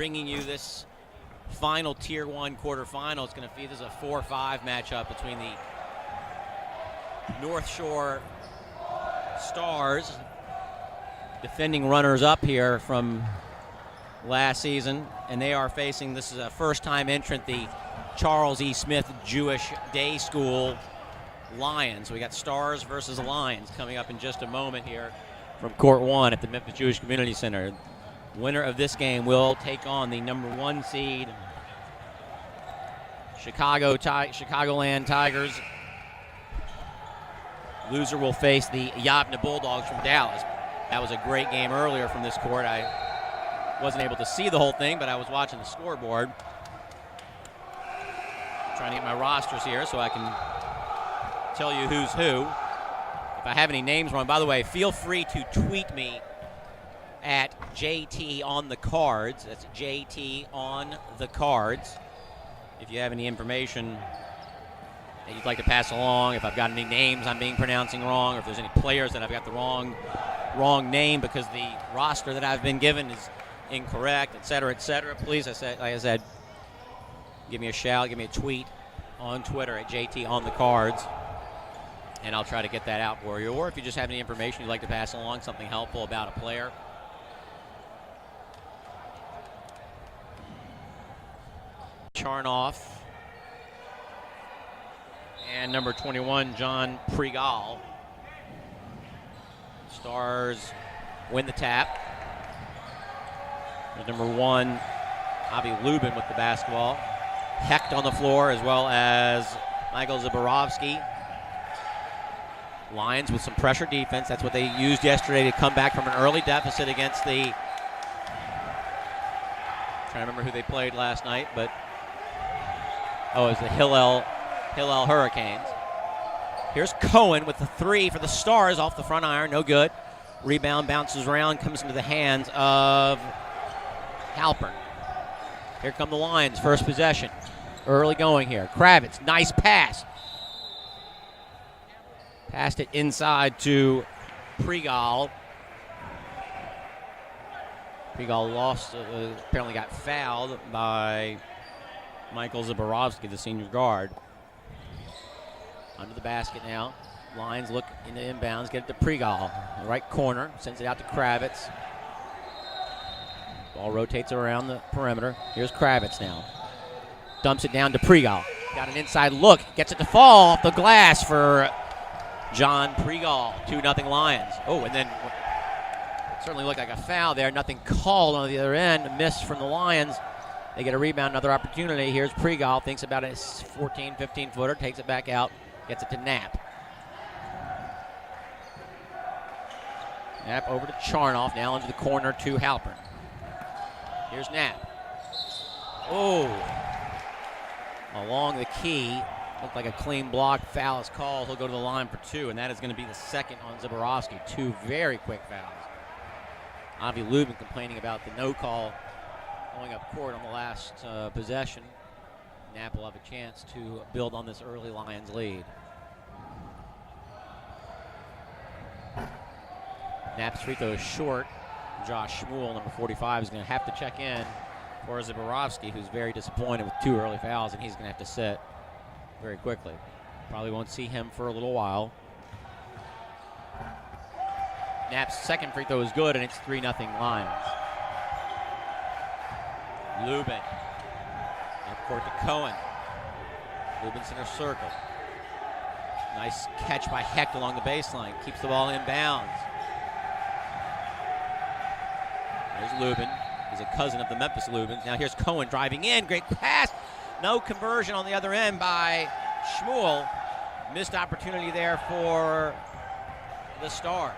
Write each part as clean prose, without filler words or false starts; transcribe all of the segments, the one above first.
bringing you this final Tier 1 quarterfinal. It's going to be this is a 4-5 matchup between the North Shore Stars, defending runners-up here from last season, and they are facing, this is a first-time entrant, the Charles E. Smith Jewish Day School Lions. So we got Stars versus Lions coming up in just a moment here from Court 1 at the Memphis Jewish Community Center. Winner of this game will take on the number 1 seed Chicagoland Tigers. Loser will face the Yavne Bulldogs from Dallas. That was a great game earlier from this court. I wasn't able to see the whole thing, but I was watching the scoreboard. Trying to get my rosters here so I can tell you who's who. If I have any names wrong, by the way, feel free to tweet me at JT on the cards. That's JT on the cards. If you have any information that you'd like to pass along, if I've got any names I'm pronouncing wrong, or if there's any players that I've got the wrong name because the roster that I've been given is incorrect, et cetera, please, like I said, give me a shout, give me a tweet on Twitter at JT on the cards, and I'll try to get that out for you. Or if you just have any information you'd like to pass along, something helpful about a player. Charnoff and number 21, John Pregal. Stars win the tap. There's number 1, Avi Lubin with the basketball. Hecht on the floor, as well as Michael Zaborovsky. Lions with some pressure defense. That's what they used yesterday to come back from an early deficit against the, trying to remember who they played last night, but it was the Hillel Hurricanes. Here's Cohen with the 3 for the Stars off the front iron, no good. Rebound bounces around, comes into the hands of Halpern. Here come the Lions, first possession. Early going here. Kravitz, nice pass. Passed it inside to Pregal. Pregal lost, apparently got fouled by Michael Zaborovsky, the senior guard. Under the basket now. Lions look into inbounds, get it to Pregal. In the right corner, sends it out to Kravitz. Ball rotates around the perimeter. Here's Kravitz now. Dumps it down to Pregal. Got an inside look, gets it to fall off the glass for John Pregal. 2-0 Lions. Oh, and then it certainly looked like a foul there. Nothing called on the other end. A miss from the Lions. They get a rebound, another opportunity. Here's Pregal, thinks about it, 14, 15-footer, takes it back out, gets it to Knapp. Knapp over to Charnoff, now into the corner to Halpern. Here's Knapp. Oh, along the key. Looked like a clean block. Foul is called. He'll go to the line for 2, and that is going to be the second on Zaborovsky. 2 very quick fouls. Avi Lubin complaining about the no call going up court on the last possession. Knapp will have a chance to build on this early Lions lead. Knapp's free throw is short. Josh Shmuel, number 45, is going to have to check in for Zaborovsky, who's very disappointed with 2 early fouls, and he's going to have to sit very quickly. Probably won't see him for a little while. Knapp's second free throw is good, and it's 3-0 Lions. Lubin. Up court to Cohen. Lubin center circle. Nice catch by Hecht along the baseline. Keeps the ball in bounds. There's Lubin. He's a cousin of the Memphis Lubins. Now here's Cohen driving in. Great pass. No conversion on the other end by Shmuel. Missed opportunity there for the Stars.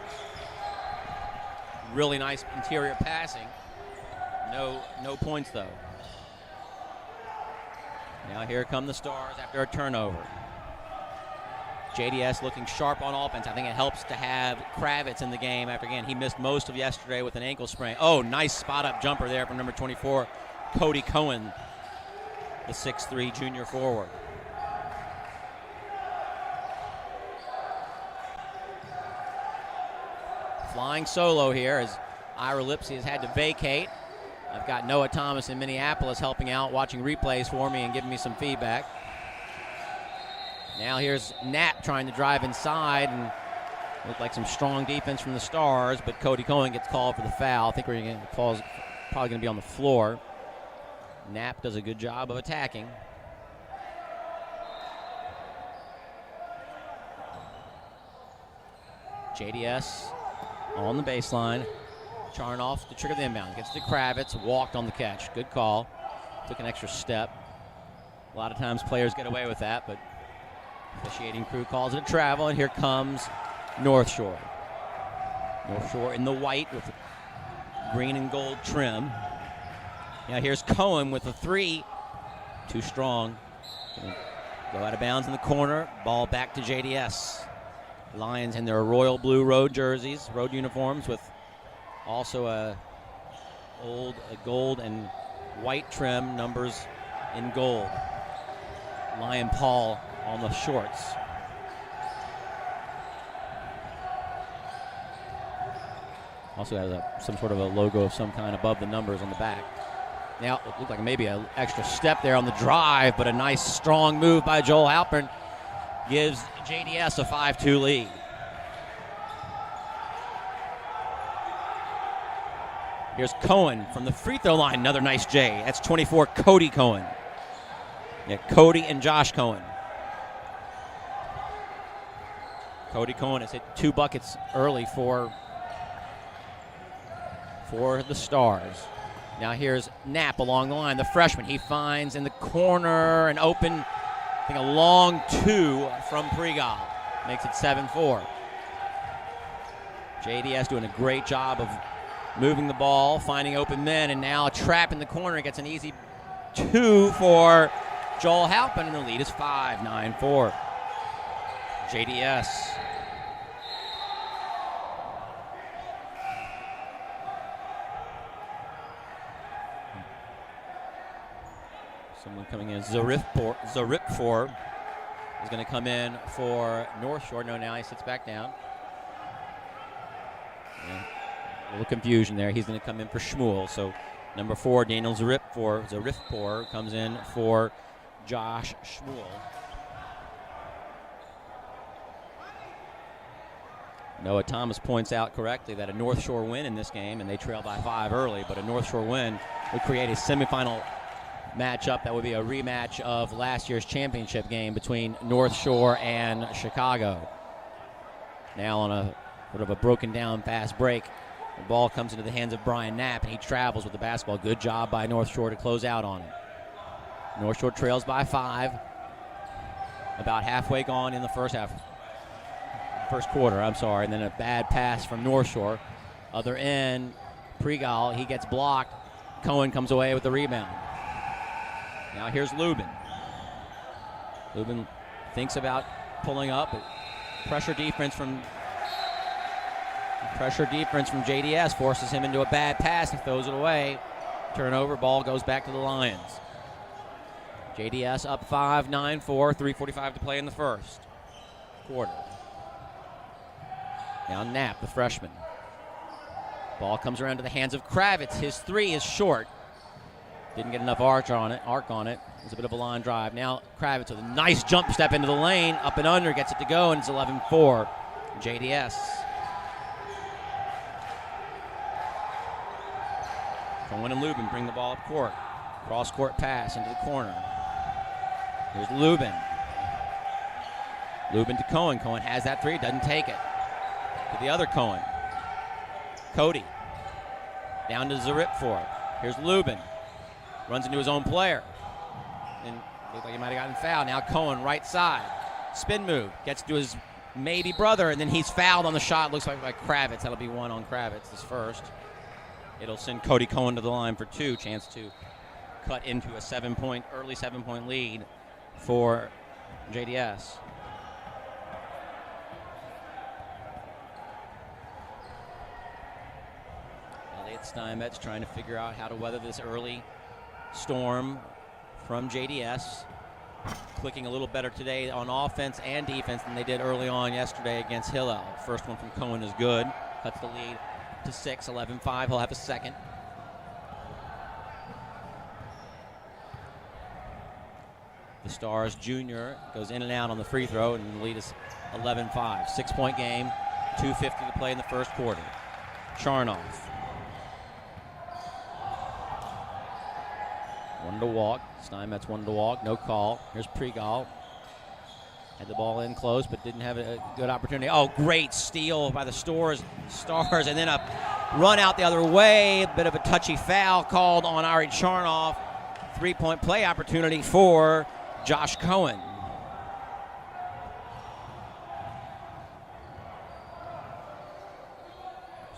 Really nice interior passing. No points, though. Now here come the Stars after a turnover. JDS looking sharp on offense. I think it helps to have Kravitz in the game after, again, he missed most of yesterday with an ankle sprain. Oh, nice spot-up jumper there from number 24, Cody Cohen, the 6'3" junior forward. Flying solo here as Ira Lipsy has had to vacate. I've got Noah Thomas in Minneapolis helping out, watching replays for me and giving me some feedback. Now here's Knapp trying to drive inside, and looked like some strong defense from the Stars, but Cody Cohen gets called for the foul. I think the foul's probably going to be on the floor. Knapp does a good job of attacking. JDS on the baseline. Charnoff to trigger the inbound. Gets to Kravitz, walked on the catch. Good call. Took an extra step. A lot of times players get away with that, but officiating crew calls it a travel, and here comes North Shore. North Shore in the white with the green and gold trim. Now here's Cohen with a three. Too strong. Go out of bounds in the corner. Ball back to JDS. Lions in their royal blue road jerseys, road uniforms, with also a gold and white trim, numbers in gold. Lion Paul on the shorts. Also has some sort of a logo of some kind above the numbers on the back. Now, it looked like maybe an extra step there on the drive, but a nice strong move by Joel Halpern gives JDS a 5-2 lead. Here's Cohen from the free throw line. Another nice J. That's 24, Cody Cohen. Yeah, Cody and Josh Cohen. Cody Cohen has hit 2 buckets early for the Stars. Now here's Knapp along the line, the freshman. He finds in the corner an open, I think a long 2 from Pregal. Makes it 7-4. JDS doing a great job of moving the ball, finding open men, and now a trap in the corner. Gets an easy 2 for Joel Halpin, and the lead is 5-9-4. JDS. Someone coming in. Zaripfor is going to come in for North Shore. No, now he sits back down. Yeah, a little confusion there. He's going to come in for Shmuel. So number 4, Daniel Zaripfor comes in for Josh Shmuel. Noah Thomas points out correctly that a North Shore win in this game, and they trail by 5 early, but a North Shore win would create a semifinal matchup that would be a rematch of last year's championship game between North Shore and Chicago. Now on a sort of a broken down fast break, the ball comes into the hands of Brian Knapp, and he travels with the basketball. Good job by North Shore to close out on it. North Shore trails by 5. About halfway gone in the first quarter, and then a bad pass from North Shore. Other end, Pregal, he gets blocked. Cohen comes away with the rebound. Now here's Lubin. Lubin thinks about pulling up, but pressure defense from JDS forces him into a bad pass and throws it away. Turnover, ball goes back to the Lions. JDS up 5-9-4, 3:45 to play in the first quarter. Now Knapp, the freshman. Ball comes around to the hands of Kravitz. His 3 is short. Didn't get enough arc on it. It was a bit of a line drive. Now Kravitz with a nice jump step into the lane, up and under, gets it to go, and it's 11-4. JDS. Cohen and Lubin bring the ball up court. Cross-court pass into the corner. Here's Lubin. Lubin to Cohen. Cohen has that 3, doesn't take it. To the other Cohen. Cody. Down to Zaripfor. Here's Lubin. Runs into his own player. And looked like he might have gotten fouled. Now Cohen, right side. Spin move. Gets to his maybe brother, and then he's fouled on the shot. Looks like by Kravitz. That'll be 1 on Kravitz, this first. It'll send Cody Cohen to the line for 2. Chance to cut into a early 7-point lead for JDS. Elliot Steinmetz trying to figure out how to weather this early storm from JDS. Clicking a little better today on offense and defense than they did early on yesterday against Hillel. First one from Cohen is good. Cuts the lead to 6, 11-5. He'll have a second. the Stars junior goes in and out on the free throw, and the lead is 11-5. 6-point game, 2:50 to play in the first quarter. Charnoff. One to walk. Steinmetz one to walk. No call. Here's Pregal. Had the ball in close, but didn't have a good opportunity. Oh, great steal by the Stars, and then a run out the other way. A bit of a touchy foul called on Ari Charnoff. 3-point play opportunity for Josh Cohen.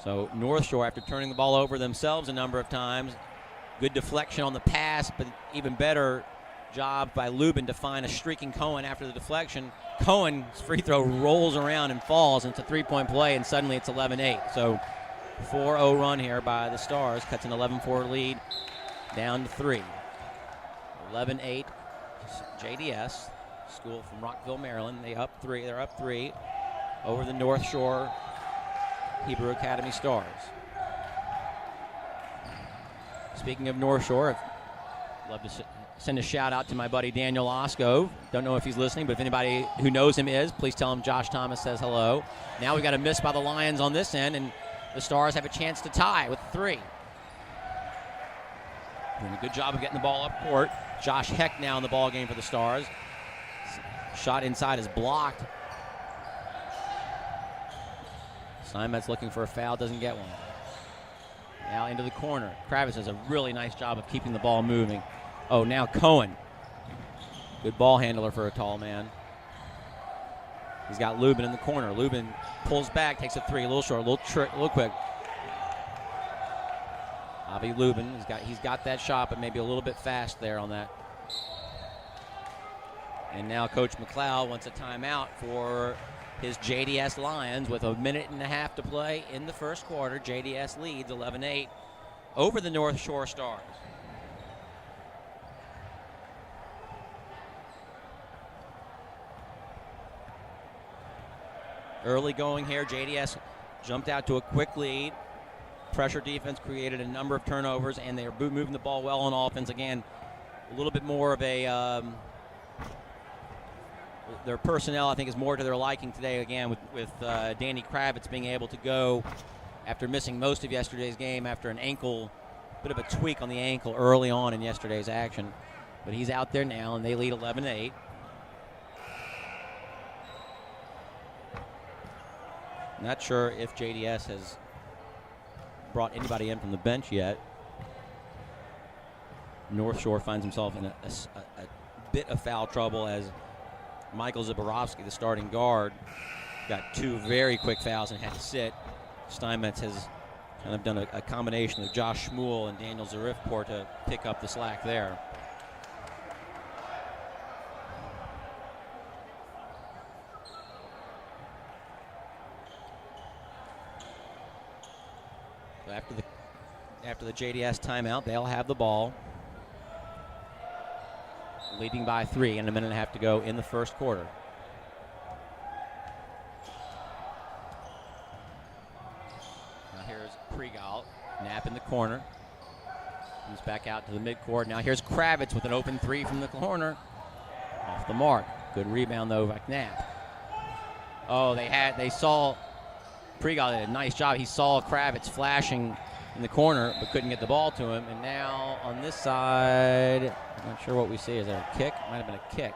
So North Shore, after turning the ball over themselves a number of times, good deflection on the pass, but even better job by Lubin to find a streaking Cohen after the deflection. Cohen's free throw rolls around and falls, and it's a 3-point play, and suddenly it's 11-8. So 4-0 run here by the Stars, cuts an 11-4 lead down to 3. 11-8, JDS, school from Rockville, Maryland. They're up 3 over the North Shore Hebrew Academy Stars. Speaking of North Shore, I'd love to send a shout out to my buddy Daniel Osco. Don't know if he's listening, but if anybody who knows him is, please tell him Josh Thomas says hello. Now we got a miss by the Lions on this end, and the Stars have a chance to tie with 3. Doing a good job of getting the ball up court. Josh Heck now in the ball game for the Stars. Shot inside is blocked. Steinmetz looking for a foul, doesn't get one. Now into the corner. Kravitz does a really nice job of keeping the ball moving. Oh, now Cohen. Good ball handler for a tall man. He's got Lubin in the corner. Lubin pulls back, takes a 3, a little short, a little quick. Avi Lubin, he's got that shot, but maybe a little bit fast there on that. And now Coach McLeod wants a timeout for his JDS Lions with 1.5 minutes to play in the first quarter. JDS leads 11-8 over the North Shore Stars. Early going here, JDS jumped out to a quick lead. Pressure defense created a number of turnovers, and they're moving the ball well on offense. Again, a little bit more of a their personnel, I think, is more to their liking today, again, with Danny Kravitz being able to go after missing most of yesterday's game after an ankle, bit of a tweak on the ankle early on in yesterday's action. But he's out there now, and they lead 11-8. Not sure if JDS has brought anybody in from the bench yet. North Shore finds himself in a bit of foul trouble as Michael Zaborowski, the starting guard, got 2 very quick fouls and had to sit. Steinmetz has kind of done a combination of Josh Shmuel and Daniel Zarifpour to pick up the slack there. So after the JDS timeout, they'll have the ball, leading by 3 and 1.5 minutes to go in the first quarter. Now here's Pregal, Knapp in the corner. Comes back out to the midcourt. Now here's Kravitz with an open 3 from the corner. Off the mark. Good rebound though by Knapp. Oh, they saw Pregal did a nice job. He saw Kravitz flashing in the corner, but couldn't get the ball to him. And now on this side, I'm not sure what we see. Is there a kick? Might have been a kick.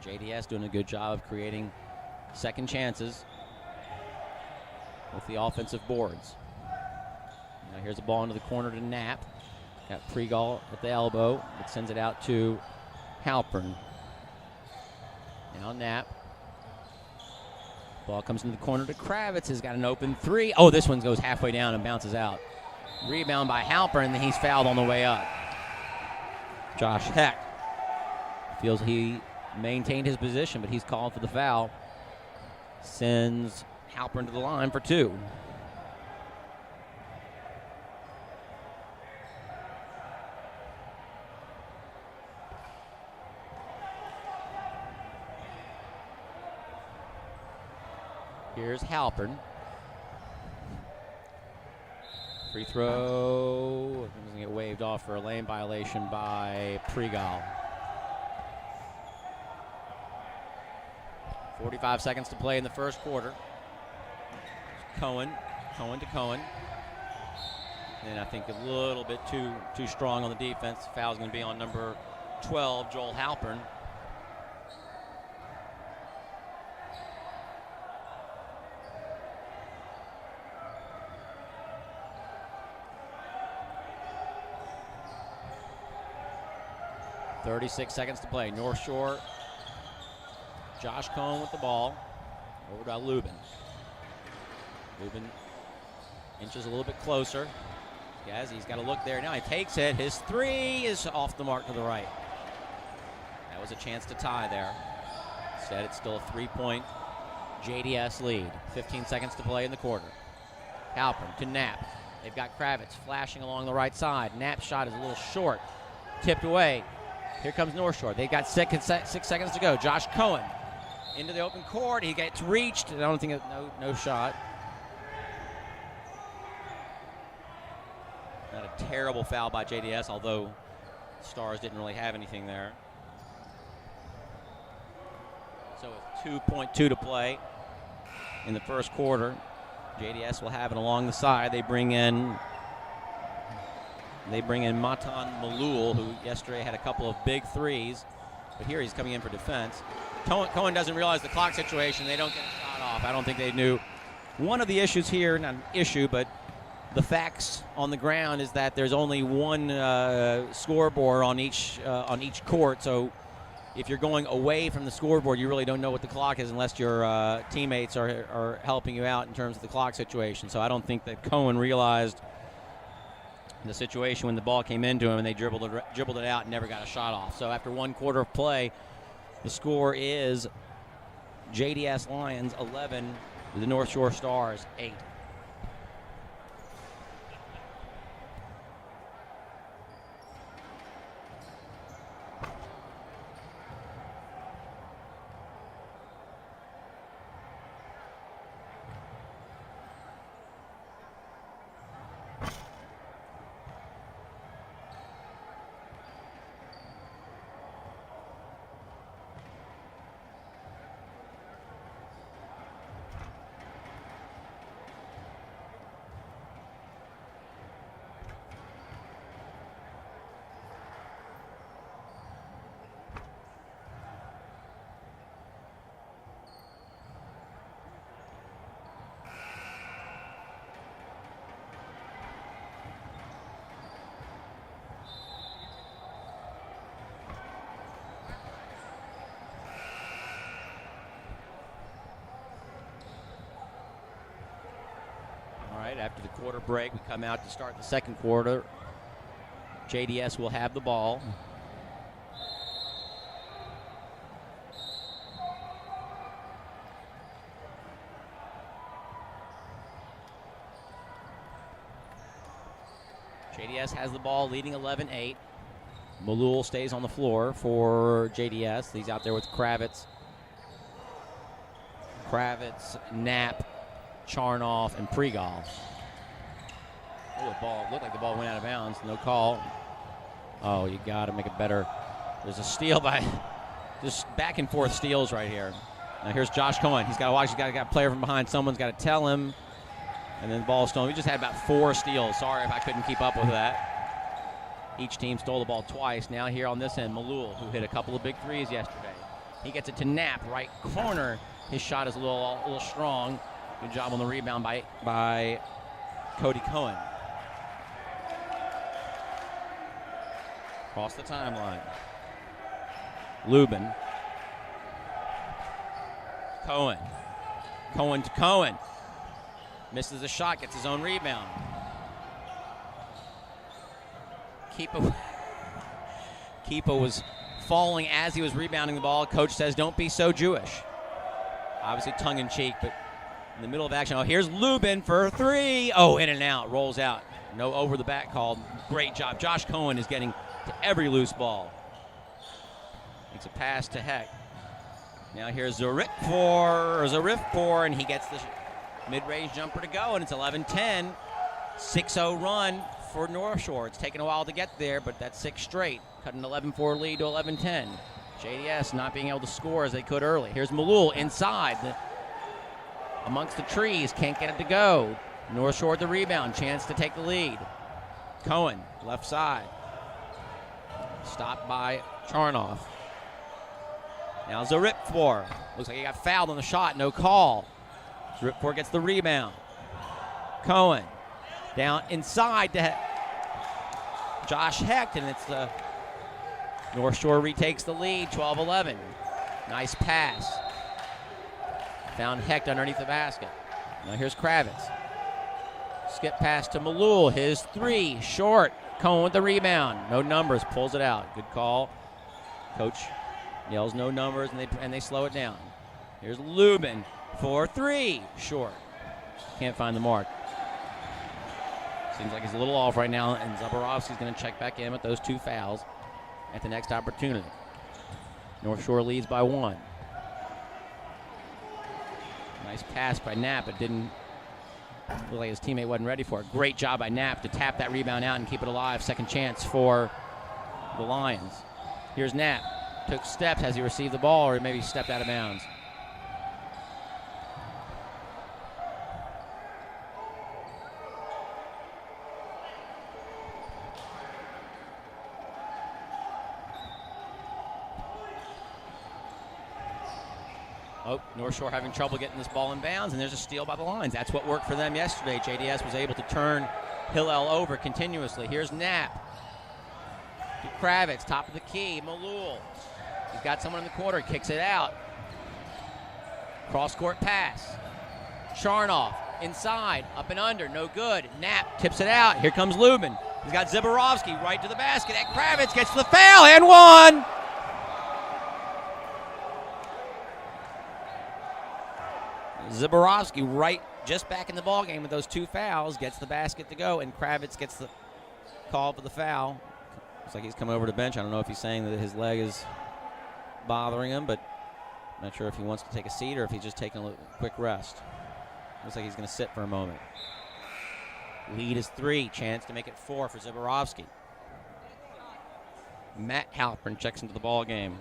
JDS doing a good job of creating second chances with the offensive boards. Now here's the ball into the corner to Knapp. Got Pregal at the elbow. It sends it out to Halpern. Now Knapp. Ball comes into the corner to Kravitz. Has got an open 3. Oh, this one goes halfway down and bounces out. Rebound by Halpern, and he's fouled on the way up. Josh Heck feels he maintained his position, but he's called for the foul. Sends Halpern to the line for 2. Here's Halpern. Free throw. Going to get waved off for a lane violation by Pregal. 45 seconds to play in the first quarter. Cohen to Cohen. And I think a little bit too strong on the defense. Foul's going to be on number 12, Joel Halpern. .36 seconds to play. North Shore. Josh Cohen with the ball. Over to Lubin. Lubin inches a little bit closer. Yes, he's got to look there now. He takes it. His three is off the mark to the right. That was a chance to tie there. Instead, it's still a 3-point JDS lead. 15 seconds to play in the quarter. Halpern to Knapp. They've got Kravitz flashing along the right side. Knapp's shot is a little short. Tipped away. Here comes North Shore. They've got 6 seconds to go. Josh Cohen into the open court. He gets reached. I don't think no shot. Not a terrible foul by JDS, although Stars didn't really have anything there. So with 2.2 to play in the first quarter, JDS will have it along the side. They bring in Matan Malul, who yesterday had a couple of big threes, but here he's coming in for defense. Cohen doesn't realize the clock situation. They don't get a shot off. I don't think they knew. One of the issues here, not an issue, but the facts on the ground is that there's only one scoreboard on each court. So if you're going away from the scoreboard, you really don't know what the clock is unless your teammates are helping you out in terms of the clock situation. So I don't think that Cohen realized the situation when the ball came into him and they dribbled it out and never got a shot off. So after 1 quarter of play, the score is JDS Lions 11, the North Shore Stars 8. After the quarter break, we come out to start the second quarter. JDS will have the ball. JDS has the ball, leading 11-8. Malul stays on the floor for JDS. He's out there with Kravitz, Knapp, Charnoff, and Pregal. Oh, the ball looked like the ball went out of bounds. No call. Oh, you got to make it better. There's a steal by just back and forth steals right here. Now here's Josh Cohen. He's got to watch. He's got to get a player from behind. Someone's got to tell him. And then the ball stolen. We just had about 4 steals. Sorry if I couldn't keep up with that. Each team stole the ball twice. Now here on this end, Malul, who hit a couple of big threes yesterday. He gets it to Knapp, right corner. His shot is a little strong. Good job on the rebound by Cody Cohen. Across the timeline. Lubin. Cohen. Cohen to Cohen. Misses a shot, gets his own rebound. Keepa was falling as he was rebounding the ball. Coach says, don't be so Jewish. Obviously tongue-in-cheek, but in the middle of action. Oh, here's Lubin for 3. Oh, in and out, rolls out. No over the back called. Great job. Josh Cohen is getting to every loose ball. Makes a pass to Heck. Now here's Zarif for, and he gets the mid-range jumper to go, and it's 11-10. 6-0 run for North Shore. It's taken a while to get there, but that's 6 straight. Cut an 11-4 lead to 11-10. JDS not being able to score as they could early. Here's Malul inside. Amongst the trees, can't get it to go. North Shore the rebound, chance to take the lead. Cohen, left side. Stopped by Charnoff. Now Zaripfor. Looks like he got fouled on the shot, no call. Zaripfor gets the rebound. Cohen down inside to Josh Hecht, and it's the North Shore retakes the lead, 12-11. Nice pass. Found Hecht underneath the basket. Now here's Kravitz. Skip pass to Malul. His 3, short. Cohen with the rebound. No numbers, pulls it out. Good call. Coach yells no numbers, and they slow it down. Here's Lubin for 3, short. Can't find the mark. Seems like he's a little off right now, and Zaborovsky's going to check back in with those 2 fouls at the next opportunity. North Shore leads by 1. Nice pass by Knapp, but didn't look like his teammate wasn't ready for it. Great job by Knapp to tap that rebound out and keep it alive. Second chance for the Lions. Here's Knapp. Took steps as he received the ball, or maybe stepped out of bounds. Oh, North Shore having trouble getting this ball in bounds, and there's a steal by the Lions. That's what worked for them yesterday. JDS was able to turn Hillel over continuously. Here's Knapp. To Kravitz, top of the key. Malul. He's got someone in the corner, kicks it out. Cross-court pass. Charnoff, inside, up and under, no good. Knapp tips it out. Here comes Lubin. He's got Zaborovsky right to the basket. And Kravitz gets the foul, and 1. Zaborovsky right just back in the ballgame with those 2 fouls, gets the basket to go, and Kravitz gets the call for the foul. Looks like he's coming over to the bench. I don't know if he's saying that his leg is bothering him, but I'm not sure if he wants to take a seat or if he's just taking a quick rest. Looks like he's going to sit for a moment. Lead is 3. Chance to make it 4 for Zaborovsky. Matt Halpern checks into the ball game.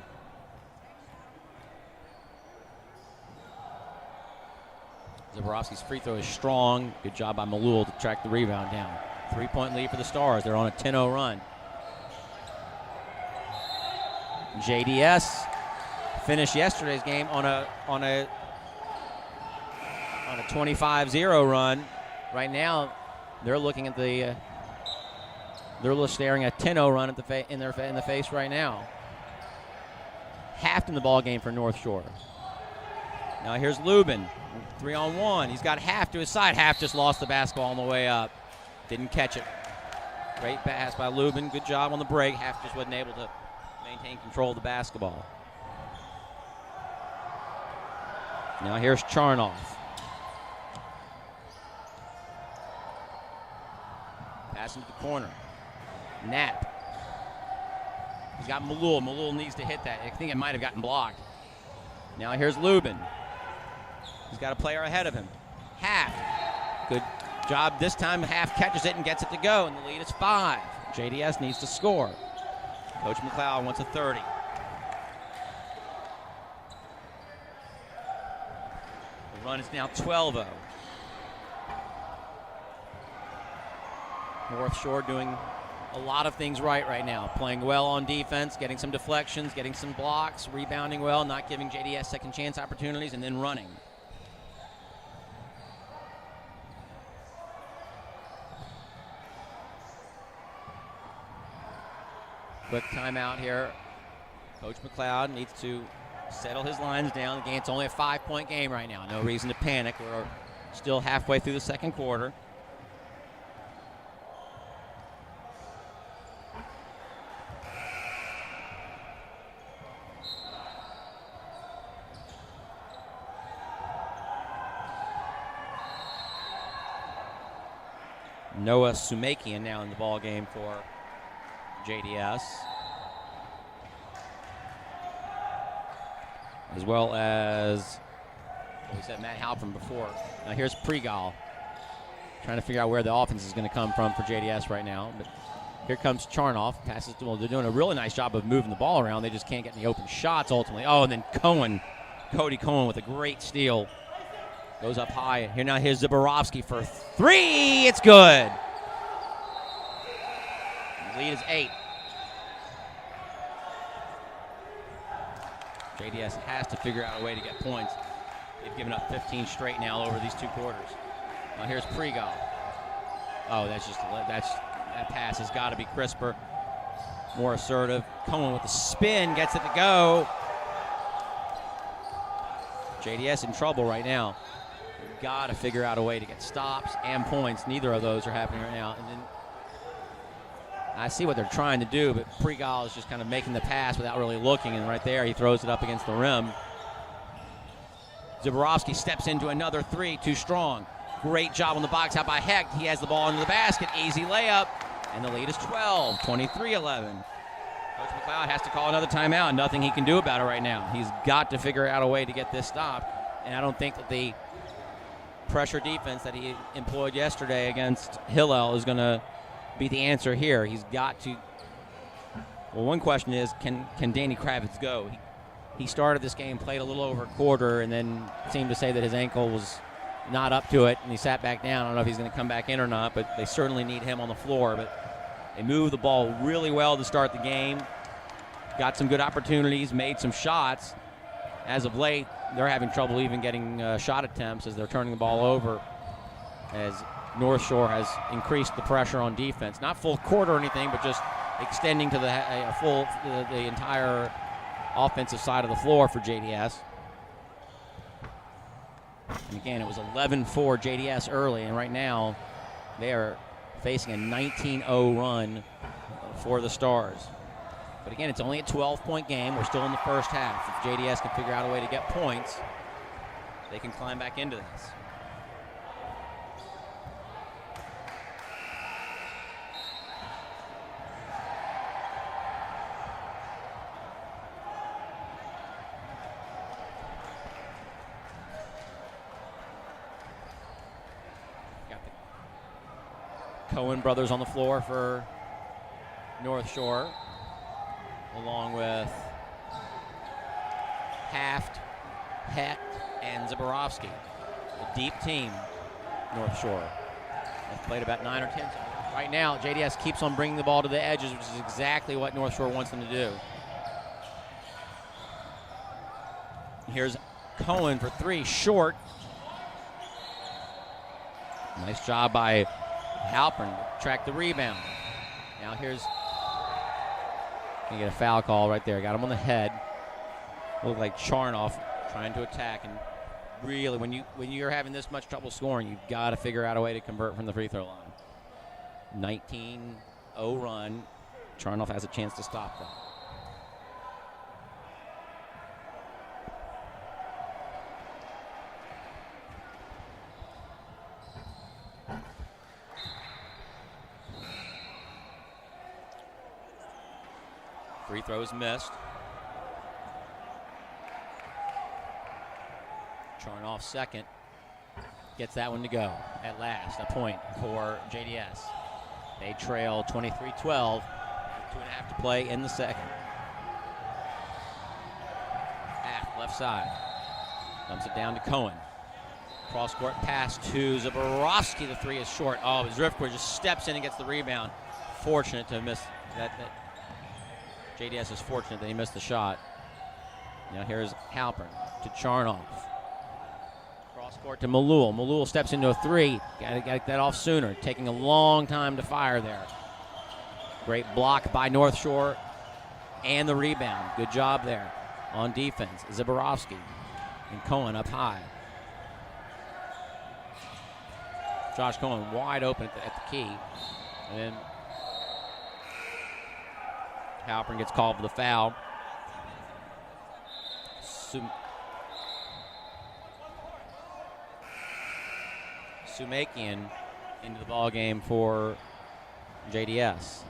Zaborovsky's free throw is strong. Good job by Malul to track the rebound down. 3-point lead for the Stars. They're on a 10-0 run. JDS finished yesterday's game on a 25-0 run. Right now, they're looking at they're staring at a 10-0 run in the face right now. Half in the ball game for North Shore. Now here's Lubin, 3-on-1. He's got Half to his side. Half just lost the basketball on the way up. Didn't catch it. Great pass by Lubin. Good job on the break. Half just wasn't able to maintain control of the basketball. Now here's Charnoff. Pass into the corner. Knapp. He's got Malul. Malul needs to hit that. I think it might have gotten blocked. Now here's Lubin. He's got a player ahead of him. Half. Good job this time. Half catches it and gets it to go, and the lead is 5. JDS needs to score. Coach McLeod wants a 30. The run is now 12-0. North Shore doing a lot of things right now. Playing well on defense, getting some deflections, getting some blocks, rebounding well, not giving JDS second chance opportunities, and then running. Quick timeout here. Coach McLeod needs to settle his lines down. It's only a 5-point game right now. No reason to panic. We're still halfway through the second quarter. Noah Sumakian now in the ball game for JDS, as well as we said Matt Halpern before. Now here's Pregal. Trying to figure out where the offense is going to come from for JDS right now. But here comes Charnoff. Passes. Well, they're doing a really nice job of moving the ball around. They just can't get any open shots ultimately. Oh, and then Cody Cohen with a great steal. Goes up high. Here now, here's Zaborowski for 3. It's good. The lead is 8. JDS has to figure out a way to get points. They've given up 15 straight now over these 2 quarters. Now here's Prigal. Oh, that pass has got to be crisper, more assertive. Cohen with the spin, gets it to go. JDS in trouble right now. They've got to figure out a way to get stops and points. Neither of those are happening right now. And then I see what they're trying to do, but Prigal is just kind of making the pass without really looking, and right there he throws it up against the rim. Zaborowski steps into another 3, too strong. Great job on the box out by Hecht. He has the ball into the basket. Easy layup. And the lead is 12, 23-11. Coach McLeod has to call another timeout. Nothing he can do about it right now. He's got to figure out a way to get this stopped. And I don't think that the pressure defense that he employed yesterday against Hillel is going to be the answer here. He's got to. Well, one question is, can Danny Kravitz go? He started this game, played a little over a quarter, and then seemed to say that his ankle was not up to it, and he sat back down. I don't know if he's going to come back in or not, but they certainly need him on the floor. But they moved the ball really well to start the game. Got some good opportunities, made some shots. As of late, they're having trouble even getting shot attempts as they're turning the ball over, as North Shore has increased the pressure on defense. Not full court or anything, but just extending to the entire offensive side of the floor for JDS. And again, it was 11-4 JDS early, and right now they are facing a 19-0 run for the Stars. But again, it's only a 12-point game. We're still in the first half. If JDS can figure out a way to get points, they can climb back into this. Cohen brothers on the floor for North Shore, along with Haft, Hecht, and Zaborowski. A deep team, North Shore. They've played about 9 or 10 times. Right now, JDS keeps on bringing the ball to the edges, which is exactly what North Shore wants them to do. Here's Cohen for 3, short. Nice job by Halpern to track the rebound. Now here's, gonna get a foul call right there. Got him on the head. Looked like Charnoff trying to attack, and really, when you're having this much trouble scoring, you've got to figure out a way to convert from the free throw line. 19-0 run. Charnoff has a chance to stop that. Free throws missed. Charnoff second. Gets that one to go. At last, a point for JDS. They trail 23-12. 2.5 to play in the second. Half left side. Dumps it down to Cohen. Cross-court pass to Zaborowski. The 3 is short. Oh, Zrifkor just steps in and gets the rebound. Fortunate to miss that. JDS is fortunate that he missed the shot. Now here's Halpern to Charnoff. Cross-court to Malul. Malul steps into a 3. Got to get that off sooner. Taking a long time to fire there. Great block by North Shore and the rebound. Good job there on defense. Zaborowski and Cohen up high. Josh Cohen wide open at the key. And then Halpern gets called for the foul. Sumakian into the ball game for JDS.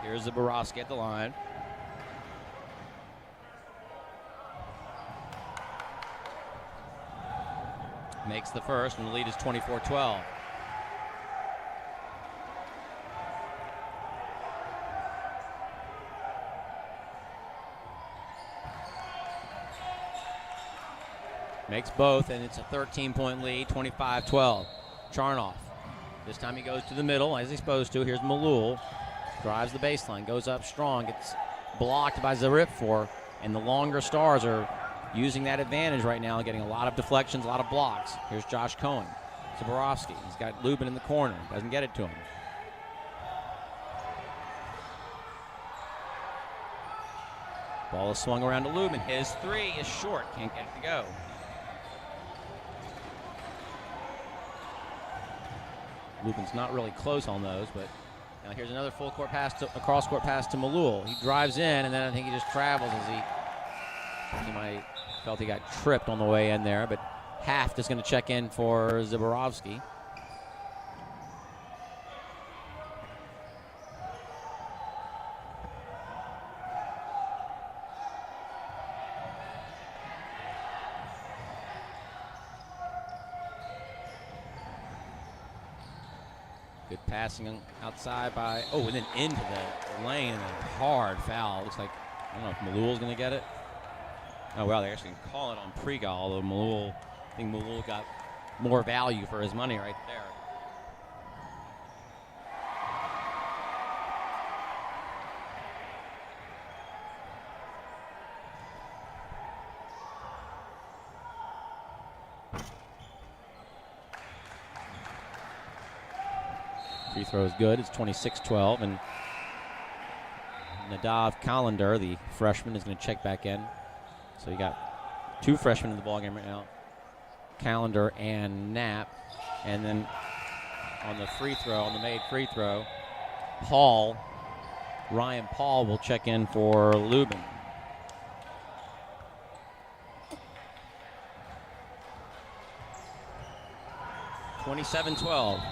Here's Zaborowski at the line. Makes the first, and the lead is 24-12. Makes both, and it's a 13-point lead, 25-12. Charnoff. This time he goes to the middle, as he's supposed to. Here's Malul. Drives the baseline, goes up strong, gets blocked by Zaripfor, and the longer stars are using that advantage right now, getting a lot of deflections, a lot of blocks. Here's Josh Cohen. Zaborowski. He's got Lubin in the corner. Doesn't get it to him. Ball is swung around to Lubin. His three is short. Can't get it to go. Lubin's not really close on those, but now here's another full court pass, a cross court pass to Malul. He drives in, and then I think he just travels as he might felt he got tripped on the way in there, but Haft is going to check in for Zaborowski. Good passing outside by, and then into the lane, and a hard foul. Looks like, I don't know if Malul's going to get it. Oh, wow, they actually can call it on Prigal, although I think Malul got more value for his money right there. Free throw is good. It's 26-12, and Nadav Callender, the freshman, is going to check back in. So you got two freshmen in the ballgame right now, Callender and Knapp. And then on the free throw, on the made free throw, Ryan Paul will check in for Lubin. (27-12).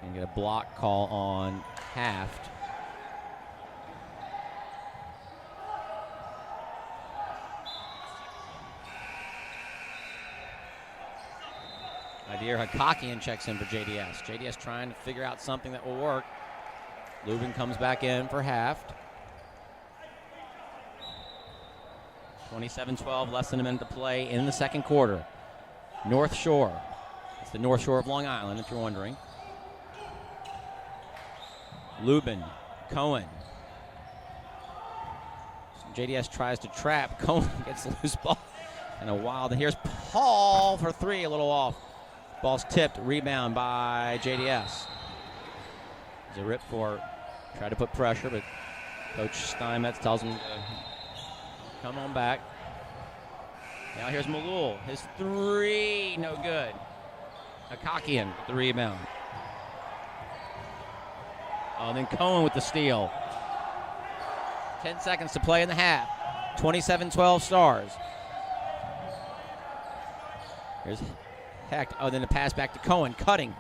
And get a block call on Haft. Adir Hakakian checks in for JDS. JDS trying to figure out something that will work. Lubin comes back in for Haft. 27-12, less than a minute to play in the second quarter. North Shore. It's the North Shore of Long Island, if you're wondering. Lubin, Cohen. JDS tries to trap. Cohen gets the loose ball. And a wild. And here's Paul for three, a little off. Ball's tipped, rebound by JDS. Zaripfor tried to put pressure, but Coach Steinmetz tells him to come on back. Now here's Malul. His three, no good. Hakakian, the rebound. Oh, and then Cohen with the steal. 10 seconds to play in the half. 27-12 Stars. Here's Hecht. Oh, then the pass back to Cohen. Cutting.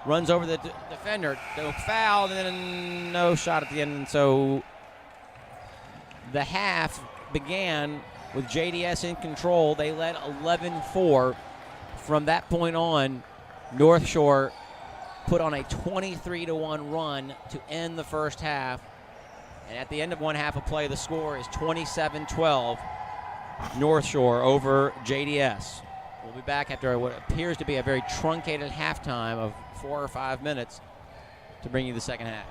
Runs over the defender. No foul, and then no shot at the end. And so the half began with JDS in control. They led 11-4. From that point on, North Shore put on a 23-1 run to end the first half. And at the end of one half of play, the score is 27-12, North Shore over JDS. We'll be back after what appears to be a very truncated halftime of 4 or 5 minutes to bring you the second half.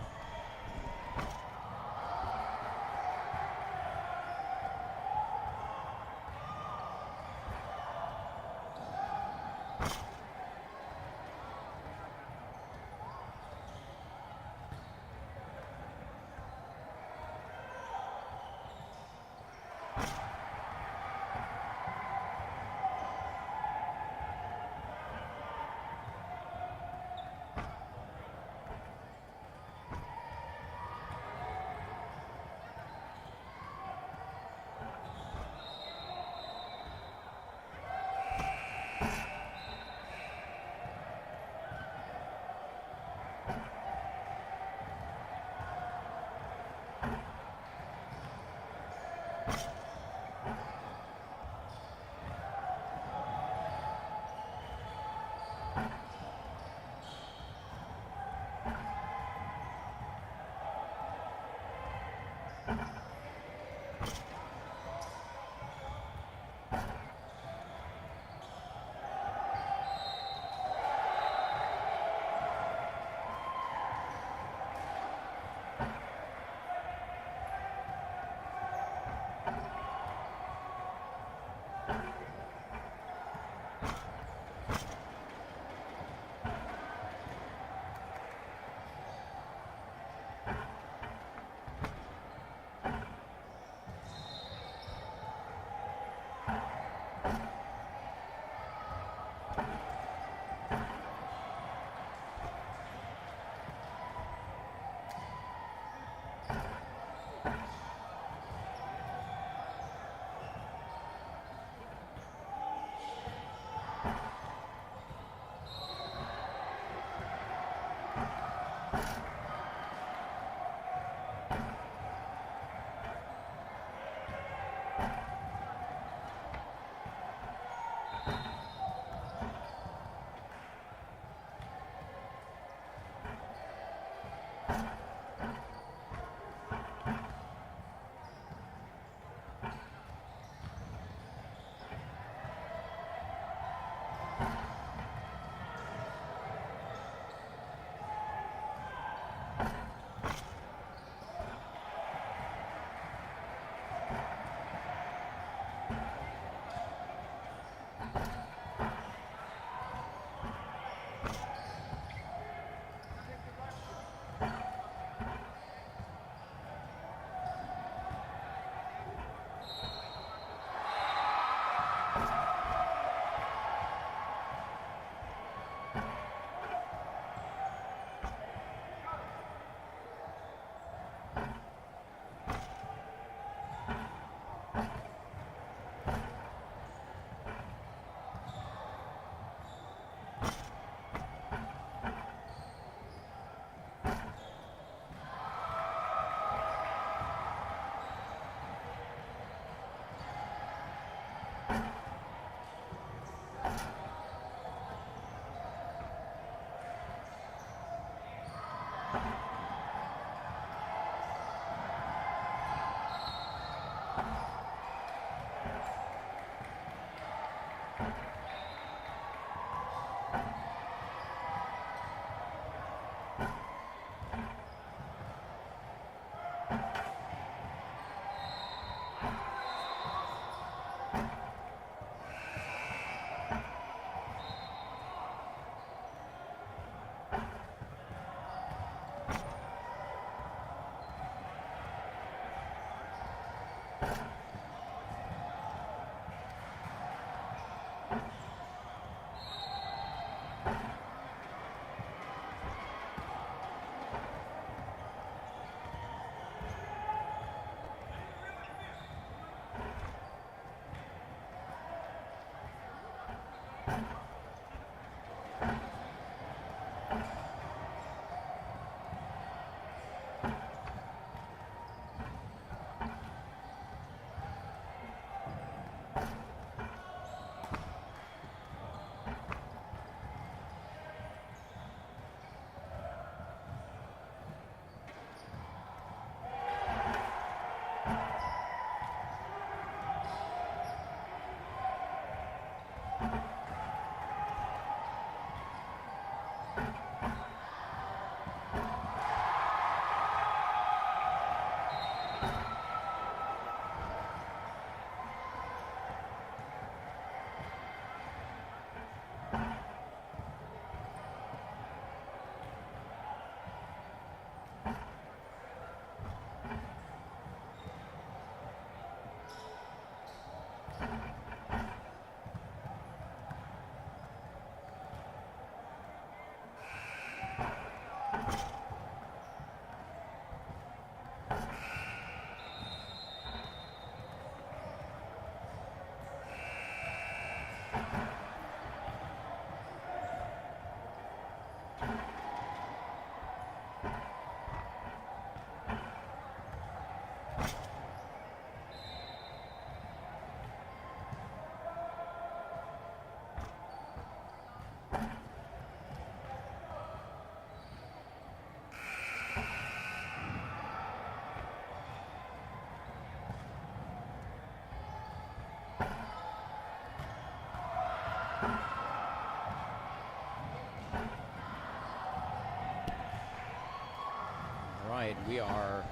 right, we are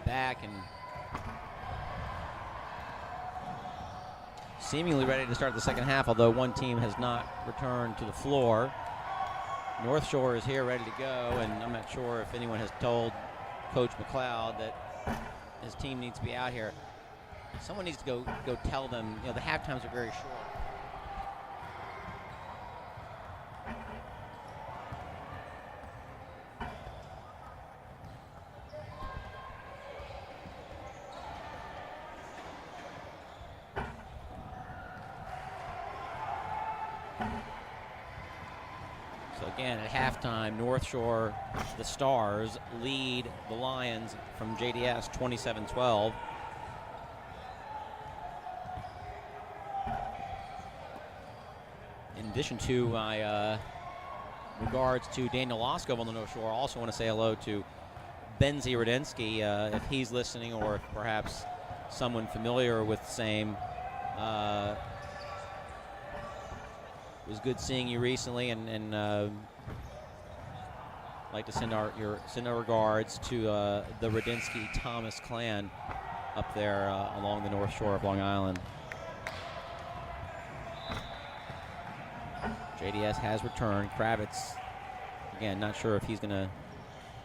back and seemingly ready to start the second half, although one team has not returned to the floor. North Shore is here ready to go, and I'm not sure if anyone has told Coach McLeod that his team needs to be out here. Someone needs to go tell them, the half times are very short. So again, at halftime, North Shore, the Stars, lead the Lions from JDS 27-12. In addition to my regards to Daniel Loskov on the North Shore, I also want to say hello to Benzie Rudensky, if he's listening, or if perhaps someone familiar with the same. It was good seeing you recently, and like to send our regards to the Rudensky Thomas clan up there along the North Shore of Long Island. JDS has returned. Kravitz, again, not sure if he's going to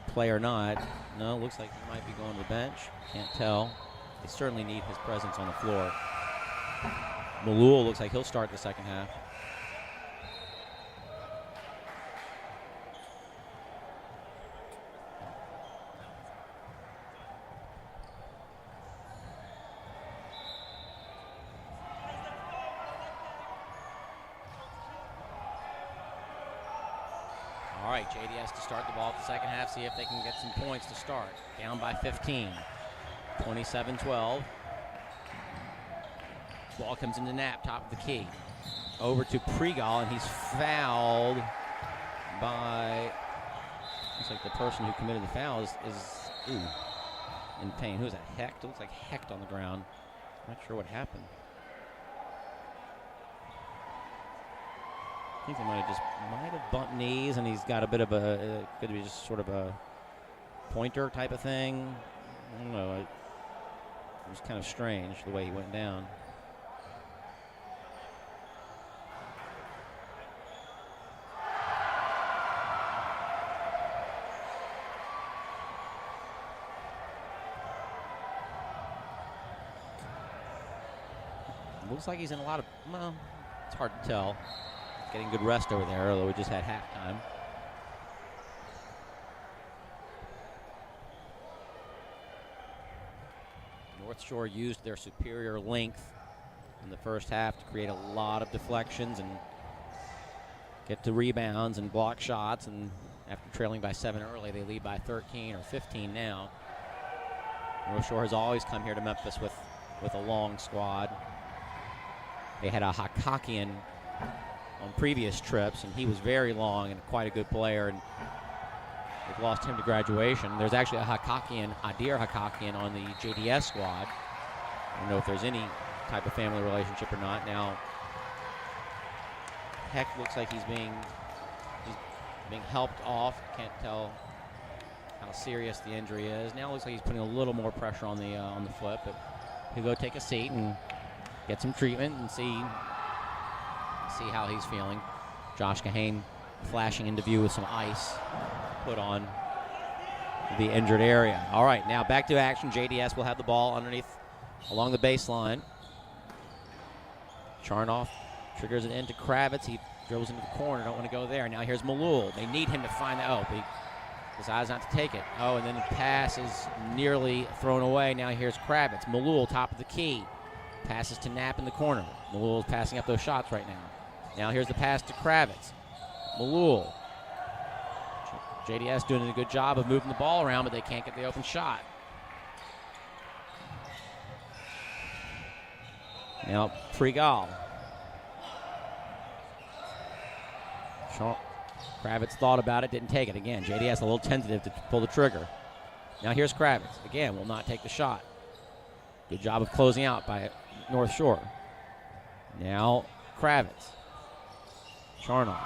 play or not. No, looks like he might be going to the bench. Can't tell. They certainly need his presence on the floor. Malul looks like he'll start the second half. All right, JDS to start the ball at the second half, see if they can get some points to start. Down by 15, 27-12. Ball comes into Knapp, top of the key. Over to Pregal, and he's fouled by, looks like the person who committed the foul is in pain. Who's that, Hecht? It looks like Hecht on the ground. Not sure what happened. I think they might have bumped knees, and he's got a bit of could be just sort of a pointer type of thing. I don't know. It was kind of strange the way he went down. Looks like he's in a lot of, well, it's hard to tell. Getting good rest over there, although we just had halftime. North Shore used their superior length in the first half to create a lot of deflections and get to rebounds and block shots, and after trailing by 7 early, they lead by 13 or 15 now. North Shore has always come here to Memphis with a long squad. They had a Hakakian on previous trips, and he was very long and quite a good player, and they've lost him to graduation. There's actually a Hakakian, Adir Hakakian, on the JDS squad. I don't know if there's any type of family relationship or not. Now, Heck looks like he's being helped off. Can't tell how serious the injury is. Now it looks like he's putting a little more pressure on the foot, but he'll go take a seat and get some treatment and see how he's feeling. Josh Kahane flashing into view with some ice put on the injured area. All right, now back to action. JDS will have the ball underneath along the baseline. Charnoff triggers it into Kravitz. He dribbles into the corner. Don't want to go there. Now here's Malul. They need him to find the, he decides not to take it. Oh, and then the pass is nearly thrown away. Now here's Kravitz. Malul, top of the key. Passes to Knapp in the corner. Malul is passing up those shots right now. Now here's the pass to Kravitz. Malul. JDS doing a good job of moving the ball around, but they can't get the open shot. Now Pregal. Kravitz thought about it, didn't take it. Again, JDS a little tentative to pull the trigger. Now here's Kravitz. Again, will not take the shot. Good job of closing out by North Shore. Now Kravitz. Charnoff.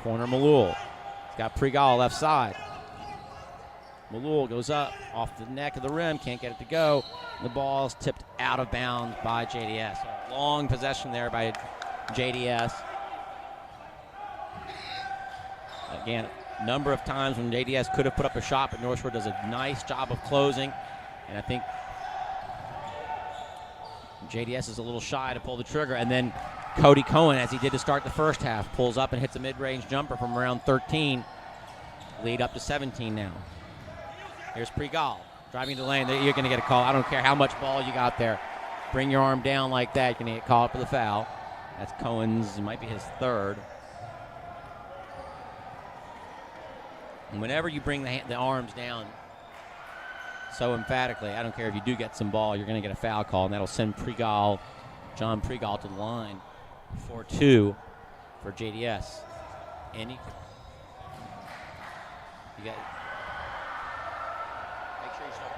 Corner Malul. He's got Pregal left side. Malul goes up off the neck of the rim, can't get it to go. The ball's tipped out of bounds by JDS. A long possession there by JDS. Again, a number of times when JDS could have put up a shot, but North Shore does a nice job of closing. And I think JDS is a little shy to pull the trigger. And then Cody Cohen, as he did to start the first half, pulls up and hits a mid-range jumper from around 13. Lead up to 17 now. Here's Pregal driving to the lane. You're going to get a call. I don't care how much ball you got there. Bring your arm down like that. You're going to get called for the foul. That's Cohen's, it might be his third. And whenever you bring the arms down so emphatically, I don't care if you do get some ball, you're going to get a foul call, and that'll send John Pregal to the line for 2 for JDS. And you got. Make sure you start.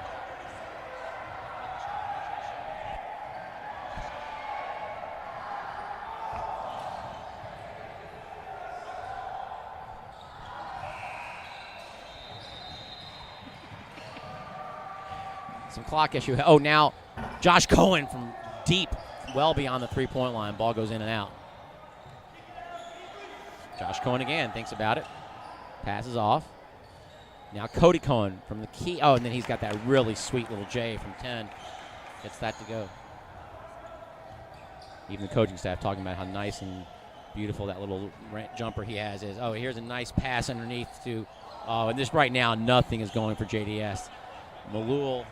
Some clock issue. Oh, now Josh Cohen from deep, well beyond the three-point line. Ball goes in and out. Josh Cohen again thinks about it. Passes off. Now Cody Cohen from the key. Oh, and then he's got that really sweet little J from 10. Gets that to go. Even the coaching staff talking about how nice and beautiful that little jumper he has is. Oh, here's a nice pass underneath to. Oh, and this right now, nothing is going for JDS. Malul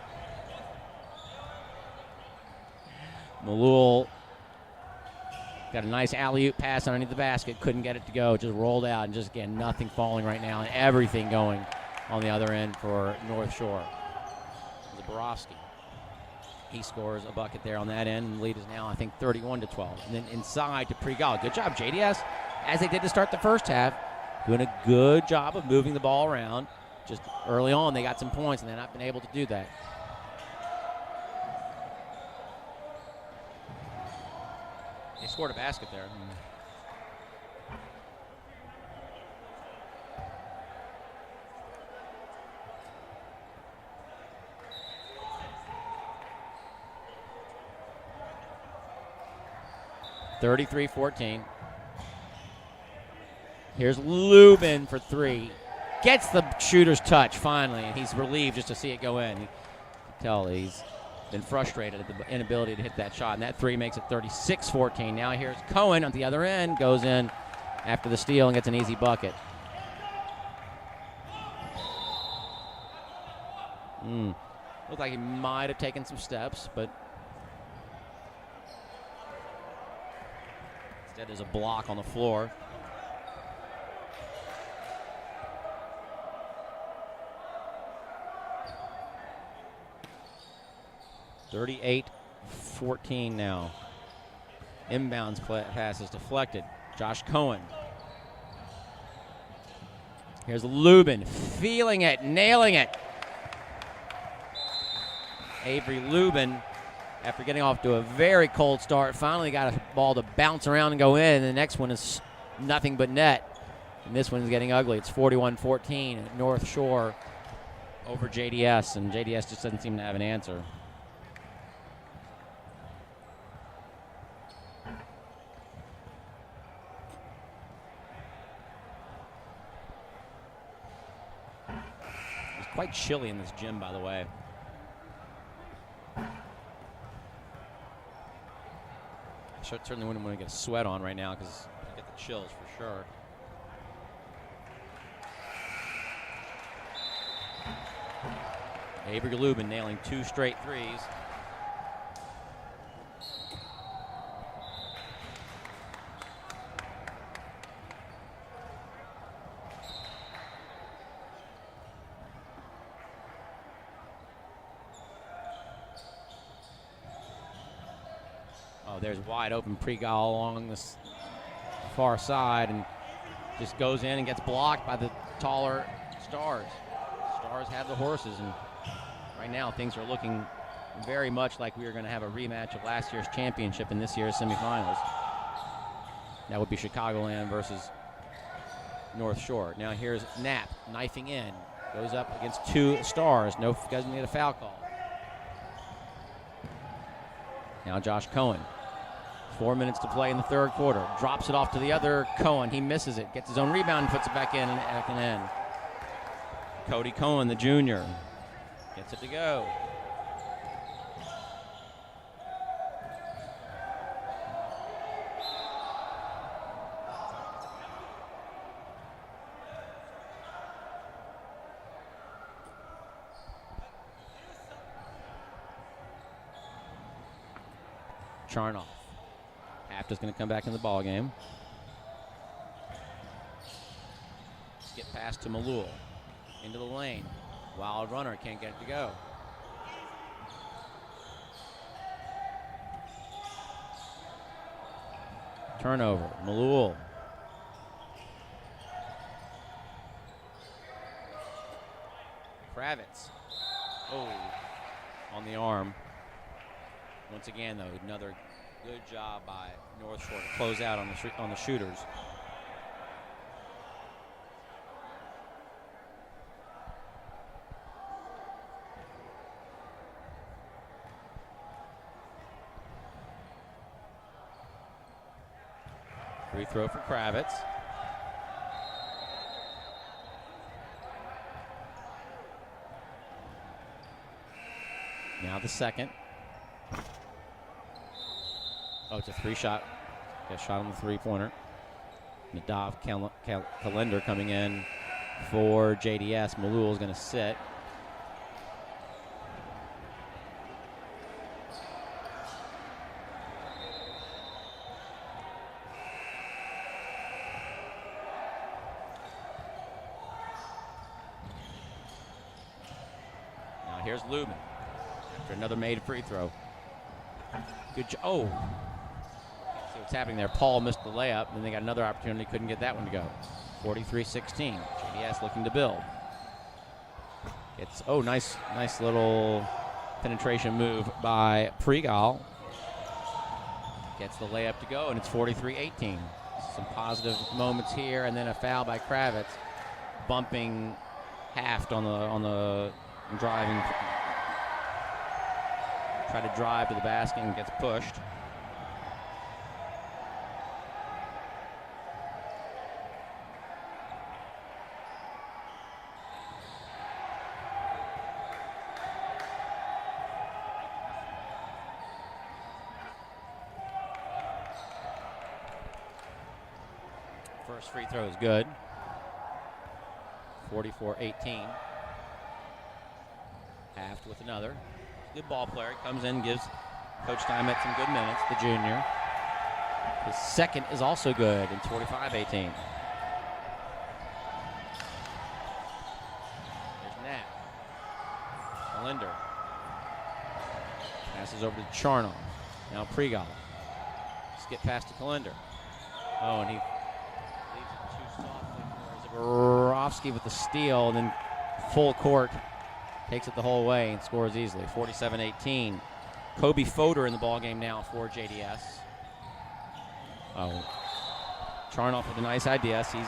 got a nice alley-oop pass underneath the basket. Couldn't get it to go. Just rolled out, and just, again, nothing falling right now, and everything going on the other end for North Shore. Zaborowski. He scores a bucket there on that end, and the lead is now, I think, 31-12. And then inside to Pregal. Good job, JDS, as they did to start the first half, doing a good job of moving the ball around. Just early on, they got some points, and they've not been able to do that. They scored a basket there. (33-14). Here's Lubin for 3. Gets the shooter's touch finally, and he's relieved just to see it go in. You can tell he's been frustrated at the inability to hit that shot, and that 3 makes it 36-14. Now here's Cohen on the other end, goes in after the steal and gets an easy bucket. Looked like he might have taken some steps, but instead there's a block on the floor. (38-14) now. Inbounds pass is deflected. Josh Cohen. Here's Lubin, feeling it, nailing it. Avery Lubin, after getting off to a very cold start, finally got a ball to bounce around and go in, and the next one is nothing but net. And this one is getting ugly. It's 41-14 at North Shore over JDS, and JDS just doesn't seem to have an answer. It's quite chilly in this gym, by the way. I certainly wouldn't want to get a sweat on right now because I get the chills for sure. Avery Lubin nailing 2 straight threes. Oh, there's wide open Pregal along this far side and just goes in and gets blocked by the taller Stars. Stars have the horses, and right now things are looking very much like we are going to have a rematch of last year's championship in this year's semifinals. That would be Chicagoland versus North Shore. Now here's Knapp knifing in, Goes up against 2 stars. No, doesn't need a foul call. Now Josh Cohen. 4 minutes to play in the third quarter. Drops it off to the other Cohen. He misses it. Gets his own rebound and puts it back in and in. Cody Cohen, the junior, gets it to go. Charnoff. Apta's going to come back in the ball game. Skip pass to Malul. Into the lane. Wild runner, can't get it to go. Turnover. Malul. Kravitz. Oh, on the arm. Once again, though, another good job by North Shore to close out on the shooters. Free throw for Kravitz. Now the second. Oh, it's a 3-shot. Got a shot on the 3-pointer. Nadav Calendar coming in for JDS. Malul is going to sit. Now here's Lubin after another made free throw. Good job. Oh. See what's happening there. Paul missed the layup, and they got another opportunity. Couldn't get that one to go. 43-16. JDS looking to build. It's nice little penetration move by Pregal. Gets the layup to go, and it's 43-18. Some positive moments here, and then a foul by Kravitz, bumping Haft on the driving. Try to drive to the basket and gets pushed. First free throw is good. 44-18. Haft with another. Good ball player. Comes in, gives Coach Steinmetz some good minutes, the junior. His second is also good in 45-18. There's Nat. Linder. Passes over to Charnoff. Now Pregal. Skip pass to Kalender. Oh, and he leaves it too softly for Zaborowski with the steal, and then full court. Takes it the whole way and scores easily. 47-18. Kobe Fodor in the ball game now for JDS. Oh, Charnoff with a nice idea. He's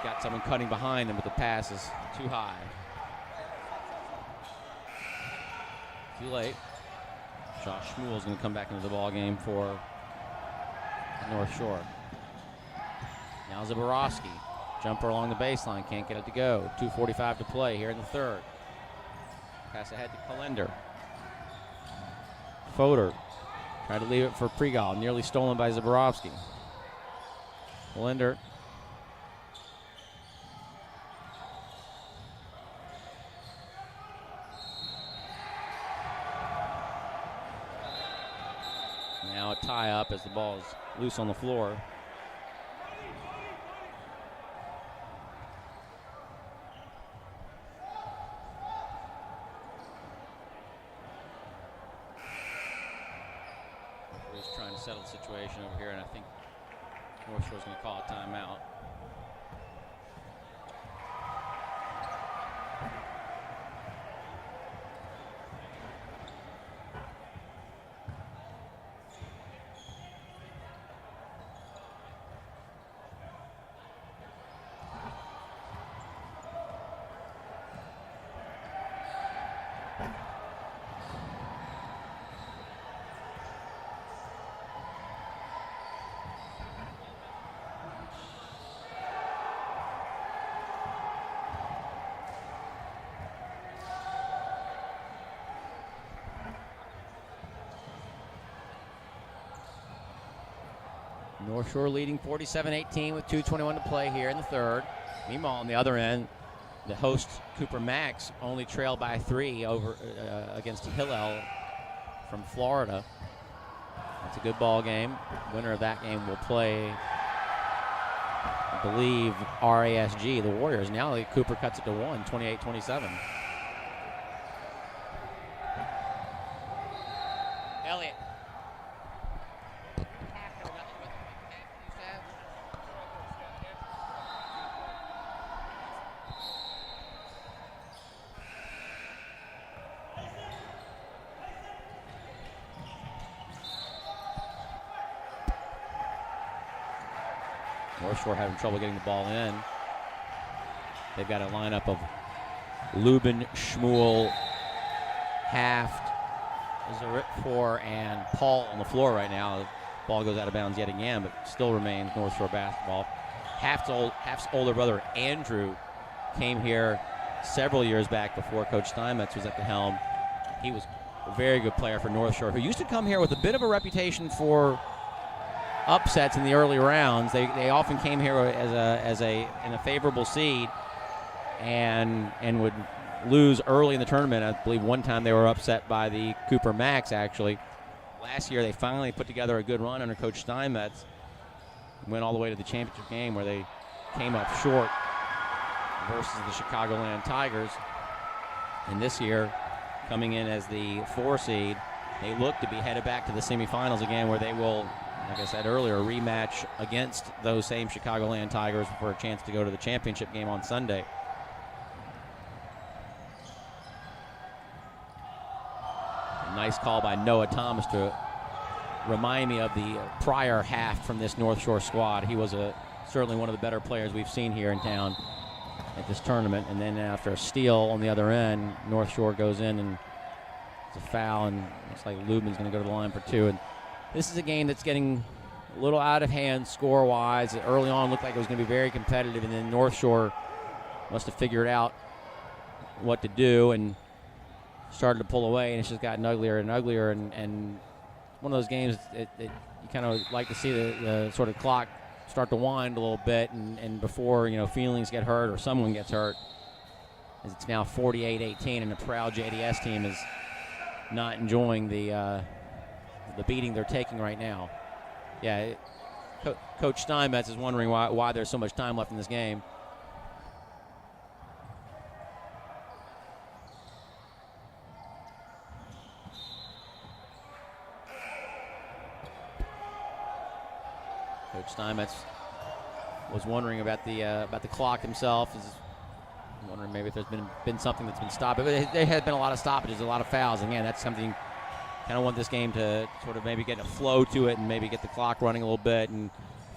got someone cutting behind him, but the pass is too high. Too late. Josh Shmuel is going to come back into the ball game for North Shore. Now Zaborowski. Jumper along the baseline. Can't get it to go. 2:45 to play here in the third. Pass ahead to Kalender. Fodor tried to leave it for Pregal. Nearly stolen by Zaborowski. Kalender. Now a tie up as the ball is loose on the floor. Trying to settle the situation over here, and I think North Shore's going to call a timeout. North Shore leading 47-18 with 2:21 to play here in the third. Meanwhile, on the other end, the host Cooper Max only trailed by 3 over against Hillel from Florida. It's a good ball game. Winner of that game will play, I believe, RASG, the Warriors. Now Cooper cuts it to 1, 28-27. Elliott. North Shore having trouble getting the ball in. They've got a lineup of Lubin, Schmuel, Haft, Zaritpour, and Paul on the floor right now. The ball goes out of bounds yet again, but still remains North Shore basketball. Haft's older brother, Andrew, came here several years back before Coach Steinmetz was at the helm. He was a very good player for North Shore, who used to come here with a bit of a reputation for upsets in the early rounds. They often came here as a favorable seed and would lose early in the tournament. I believe one time they were upset by the Cooper Max, actually. Last year they finally put together a good run under Coach Steinmetz. Went all the way to the championship game where they came up short versus the Chicagoland Tigers. And this year, coming in as the 4 seed, they look to be headed back to the semifinals again, where they will, like I said earlier, rematch against those same Chicagoland Tigers for a chance to go to the championship game on Sunday. A nice call by Noah Thomas to remind me of the prior half from this North Shore squad. He was certainly one of the better players we've seen here in town at this tournament. And then after a steal on the other end, North Shore goes in and it's a foul, and looks like Lubin's going to go to the line for 2. And this is a game that's getting a little out of hand score-wise. Early on, it looked like it was going to be very competitive, and then North Shore must have figured out what to do and started to pull away, and it's just gotten uglier and uglier. And one of those games that you kind of like to see the sort of clock start to wind a little bit, and before feelings get hurt or someone gets hurt, as it's now 48-18, and the proud JDS team is not enjoying the beating they're taking right now. Yeah, Coach Steinmetz is wondering why there's so much time left in this game. Coach Steinmetz was wondering about the clock himself. Is wondering maybe if there's been something that's been stopped. But there has been a lot of stoppages, a lot of fouls. Again, that's something. Kind of want this game to sort of maybe get a flow to it and maybe get the clock running a little bit and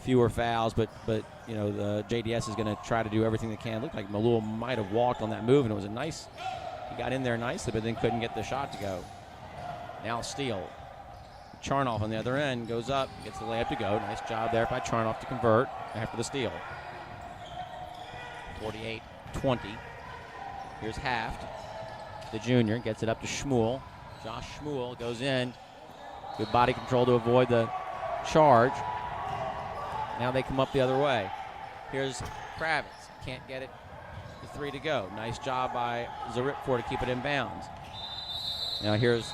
fewer fouls. But the JDS is going to try to do everything they can. It looked like Malul might have walked on that move, and it was a nice. He got in there nicely, but then couldn't get the shot to go. Now steal. Charnoff on the other end goes up, gets the layup to go. Nice job there by Charnoff to convert after the steal. 48-20. Here's Haft, the junior, gets it up to Schmuel. Josh Schmuel goes in. Good body control to avoid the charge. Now they come up the other way. Here's Kravitz. Can't get it. The 3 to go. Nice job by Zaritpour to keep it in bounds. Now here's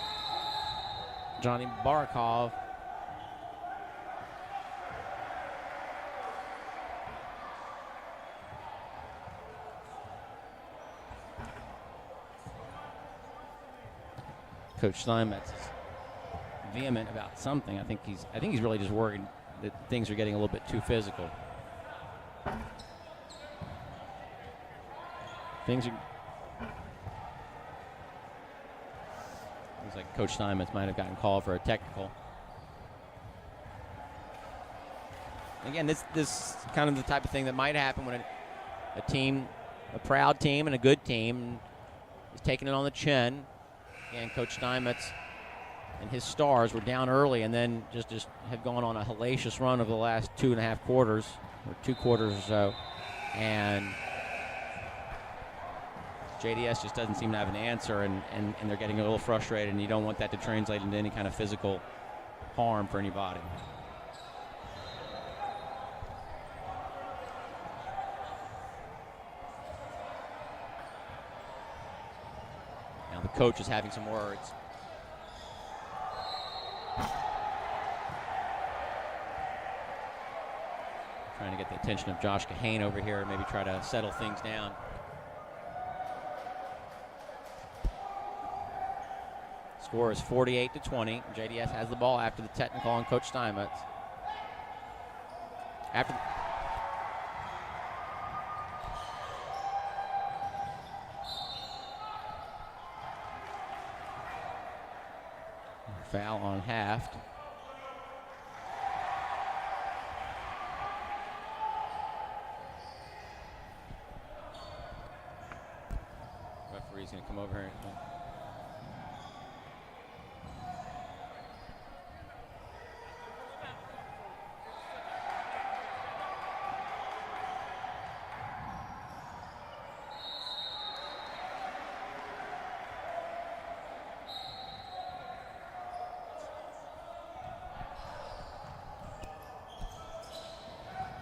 Johnny Barakov. Coach Steinmetz is vehement about something. I think he's really just worried that things are getting a little bit too physical. Seems like Coach Steinmetz might have gotten called for a technical. Again, this is kind of the type of thing that might happen when a proud team and a good team is taking it on the chin. And Coach Steinmetz and his stars were down early and then just have gone on a hellacious run over the last 2.5 quarters, or 2 quarters or so. And JDS just doesn't seem to have an answer, and they're getting a little frustrated, and you don't want that to translate into any kind of physical harm for anybody. the coach is having some words. Trying to get the attention of Josh Kahane over here and maybe try to settle things down. Score is 48-20. JDS has the ball after the technical on Coach Steinmetz. After foul on Haft. Referee's going to come over here.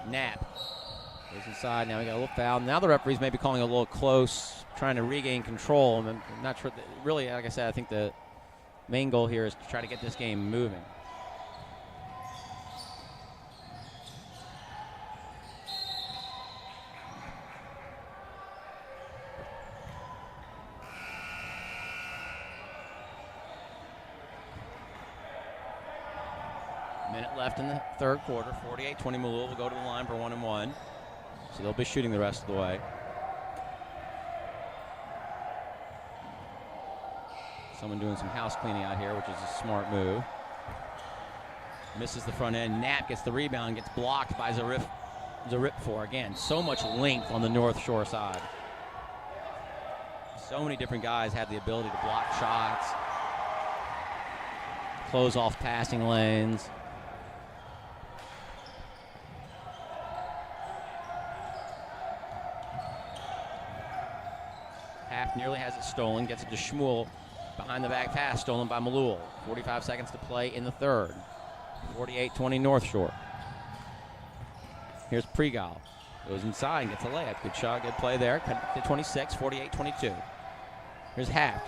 Knapp goes inside. Now we got a little foul. Now the referee's maybe calling a little close, trying to regain control. I'm not sure. Really, like I said, I think the main goal here is to try to get this game moving. Minute left in the third quarter. 48-20. Malul will go to the line for 1-1. So they'll be shooting the rest of the way. Someone doing some house cleaning out here, which is a smart move. Misses the front end. Knapp gets the rebound, gets blocked by Zaripfor. Again, so much length on the North Shore side. So many different guys have the ability to block shots, close off passing lanes. Haft nearly has it stolen, gets it to Shmuel. Behind the back pass, stolen by Malul. 45 seconds to play in the third. 48-20 North Shore. Here's Pregal. Goes inside and gets a layup. Good shot, good play there. Cut to 26, 48-22. Here's Haft.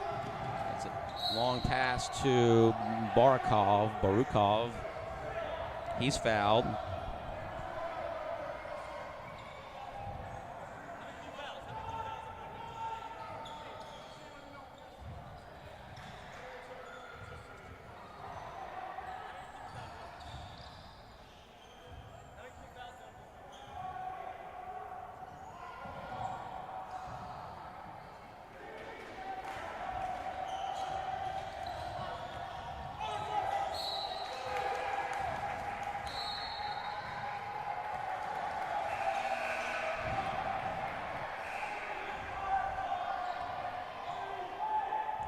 That's a long pass to Barukov. He's fouled.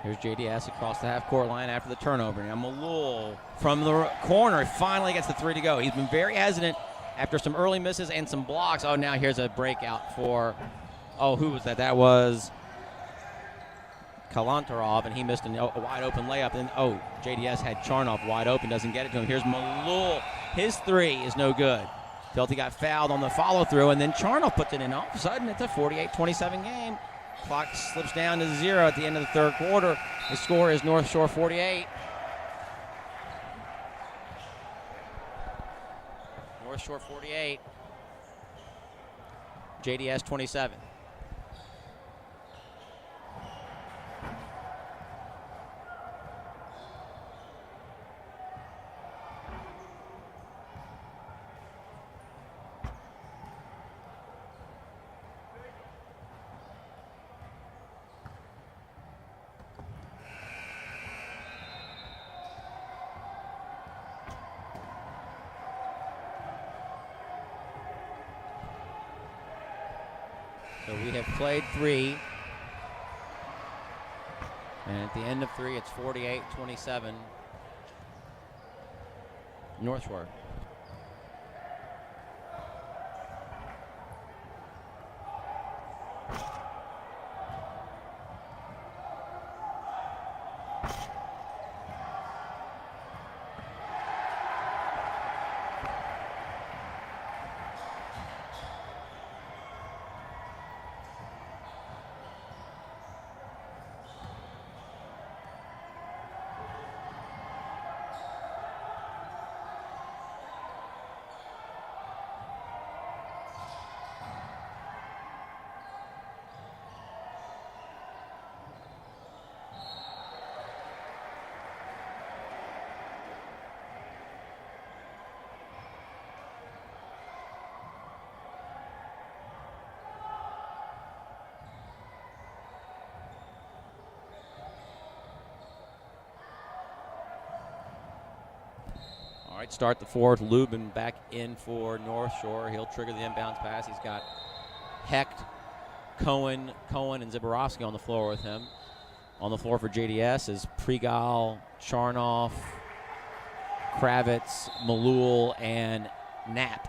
Here's JDS across the half-court line after the turnover. Now Malul from the corner finally gets the three to go. He's been very hesitant after some early misses and some blocks. Oh, now here's a breakout for, who was that? That was Kalantarov, and he missed a wide-open layup. And, JDS had Charnoff wide open, doesn't get it to him. Here's Malul. His three is no good. Felt he got fouled on the follow-through, and then Charnoff puts it in. All of a sudden, it's a 48-27 game. Clock slips down to 0 at the end of the third quarter. The score is North Shore 48. North Shore 48. JDS 27. So we have played three. And at the end of three, it's 48-27. North Shore. Right start the fourth. Lubin back in for North Shore. He'll trigger the inbounds pass. He's got Hecht, Cohen, and Zborowski on the floor with him. On the floor for JDS is Pregal, Charnoff, Kravitz, Malul, and Knapp.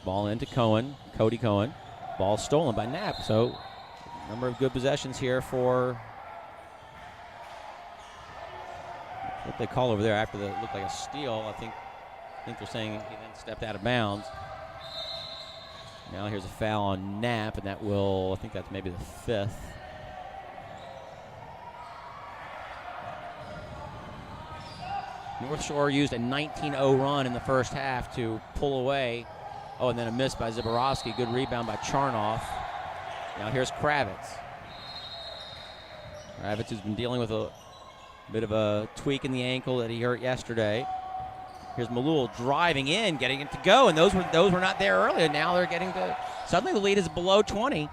Ball into Cohen, Cody Cohen. Ball stolen by Knapp. So, a number of good possessions here for what they call over there after the looked like a steal. I think they're saying he then stepped out of bounds. Now here's a foul on Knapp, and that will, I think that's maybe the fifth. North Shore used a 19-0 run in the first half to pull away. Oh, and then a miss by Zborowski. Good rebound by Charnoff. Now here's Kravitz. Kravitz, who's been dealing with a bit of a tweak in the ankle that he hurt yesterday. Here's Malul driving in, getting it to go, and those were not there earlier. Now they're getting to. Suddenly the lead is below 20.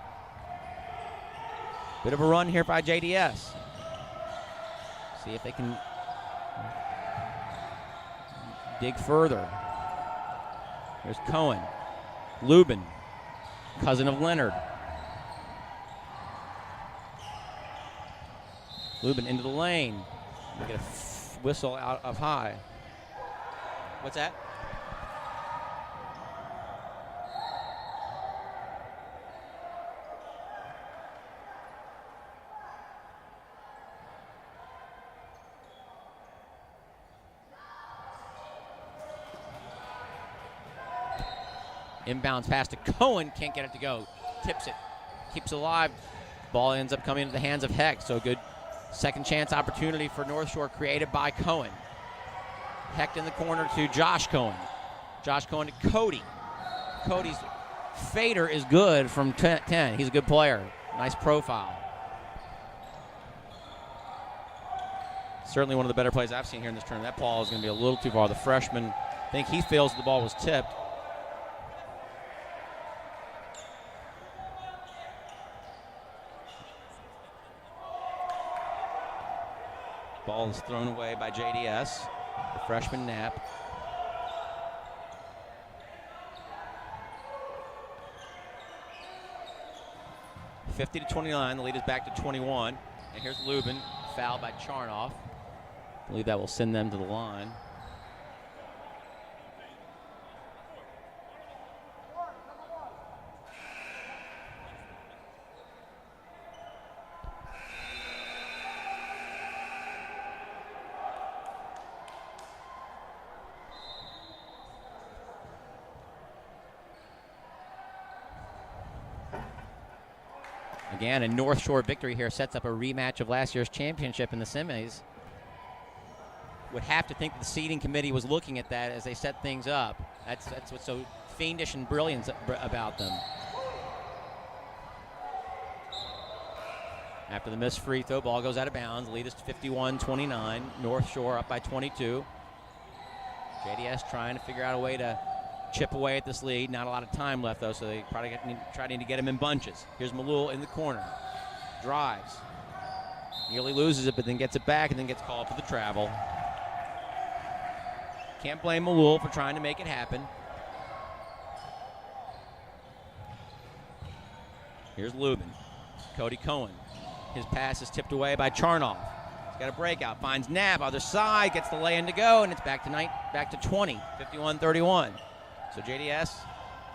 Bit of a run here by JDS. See if they can dig further. Here's Cohen. Lubin, cousin of Leonard. Lubin into the lane. We get a whistle out of high. What's that? Inbounds pass to Cohen, can't get it to go. Tips it, keeps it alive. Ball ends up coming into the hands of Hecht. So good second chance opportunity for North Shore created by Cohen. Hecht in the corner to Josh Cohen. Josh Cohen to Cody. Cody's fader is good from 10. He's a good player. Nice profile. Certainly one of the better plays I've seen here in this tournament. That ball is going to be a little too far. The freshman, I think he feels the ball was tipped. Ball is thrown away by JDS. The freshman Knapp. (50-29). The lead is back to 21. And here's Lubin, fouled by Charnoff. I believe that will send them to the line. Again, a North Shore victory here sets up a rematch of last year's championship in the semis. Would have to think that the seeding committee was looking at that as they set things up. That's what's so fiendish and brilliant about them. After the missed free throw, ball goes out of bounds. Lead is 51-29. North Shore up by 22. JDS trying to figure out a way to chip away at this lead. Not a lot of time left, though, so they probably trying to get him in bunches. Here's Malul in the corner. Drives. Nearly loses it, but then gets it back and then gets called for the travel. Can't blame Malul for trying to make it happen. Here's Lubin. Cody Cohen. His pass is tipped away by Charnoff. He's got a breakout. Finds Knapp, other side, gets the lay-in to go, and it's back to 20, 51-31. So JDS,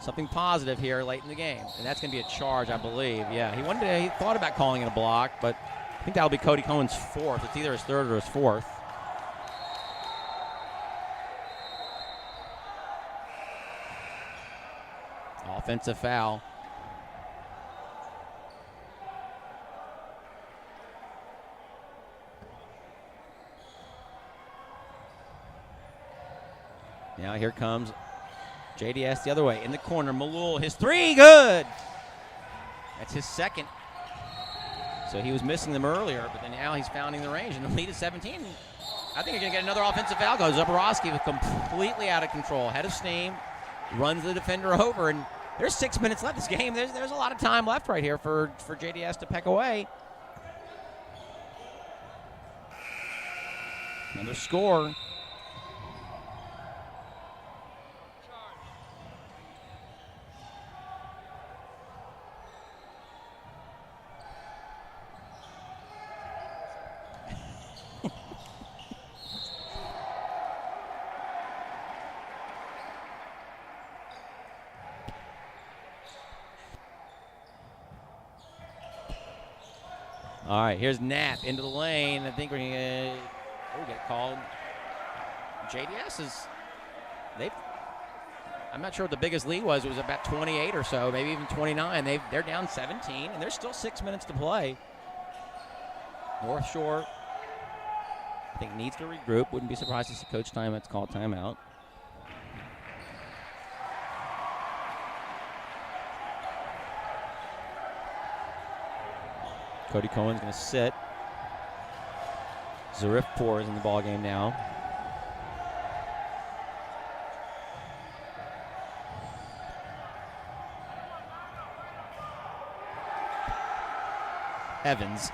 something positive here late in the game. And that's going to be a charge, I believe. Yeah, he thought about calling it a block, but I think that'll be Cody Cohen's fourth. It's either his third or his fourth. Offensive foul. Now here comes JDS the other way in the corner. Malul, his three, good. That's his second. So he was missing them earlier, but then now he's founding the range, and the lead is 17. I think you're going to get another offensive foul. Goes Zborowski was completely out of control, head of steam, runs the defender over, and there's 6 minutes left this game. There's a lot of time left right here for JDS to peck away. Another score. All right, here's Knapp into the lane. I think we're going to get called. JDS is, I'm not sure what the biggest lead was. It was about 28 or so, maybe even 29. They're down 17, and there's still 6 minutes to play. North Shore, I think, needs to regroup. Wouldn't be surprised to see Coach Steinmetz call timeout. Cody Cohen's going to sit. Zarifpour is in the ballgame now. Evans.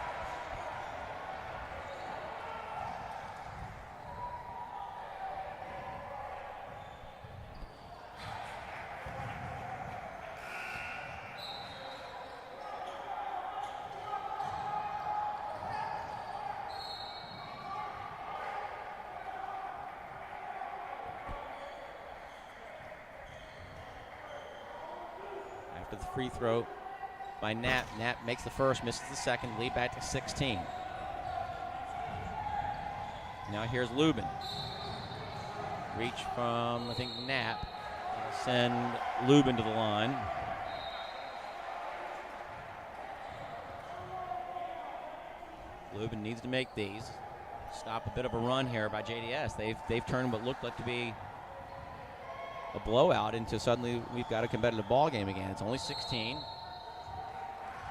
After the free throw by Knapp. Knapp makes the first, misses the second, lead back to 16. Now here's Lubin. Reach from, I think, Knapp. That'll send Lubin to the line. Lubin needs to make these. Stop a bit of a run here by JDS. They've turned what looked like to be a blowout into suddenly we've got a competitive ball game again. It's only 16.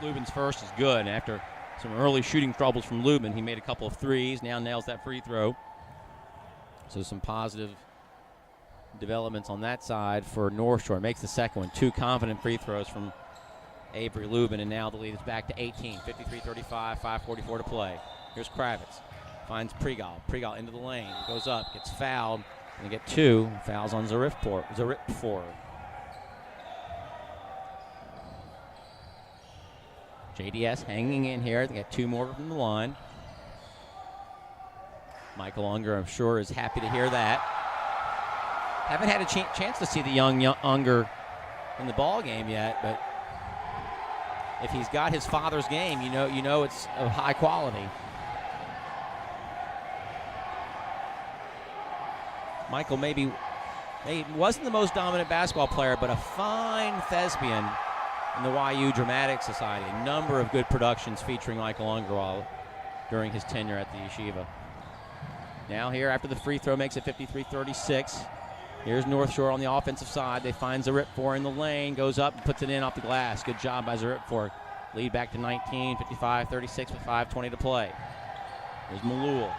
Lubin's first is good. After some early shooting troubles from Lubin, he made a couple of threes, now nails that free throw. So some positive developments on that side for North Shore. Makes the second one. 2 confident free throws from Avery Lubin, and now the lead is back to 18. 53-35, 5:44 to play. Here's Kravitz. Finds Pregal. Pregal into the lane. Goes up, gets fouled. Going to get 2 fouls on Zarifpour. JDS hanging in here. They got 2 more from the line. Michael Unger, I'm sure, is happy to hear that. Haven't had a chance to see the young Unger in the ball game yet, but if he's got his father's game, you know it's of high quality. Michael maybe wasn't the most dominant basketball player, but a fine thespian in the YU Dramatic Society. A number of good productions featuring Michael Unger during his tenure at the yeshiva. Now here, after the free throw, makes it 53-36. Here's North Shore on the offensive side. They find Zarifpour in the lane, goes up and puts it in off the glass. Good job by Zarifpour. Lead back to 19, 55-36 with 5:20 to play. Here's Malul.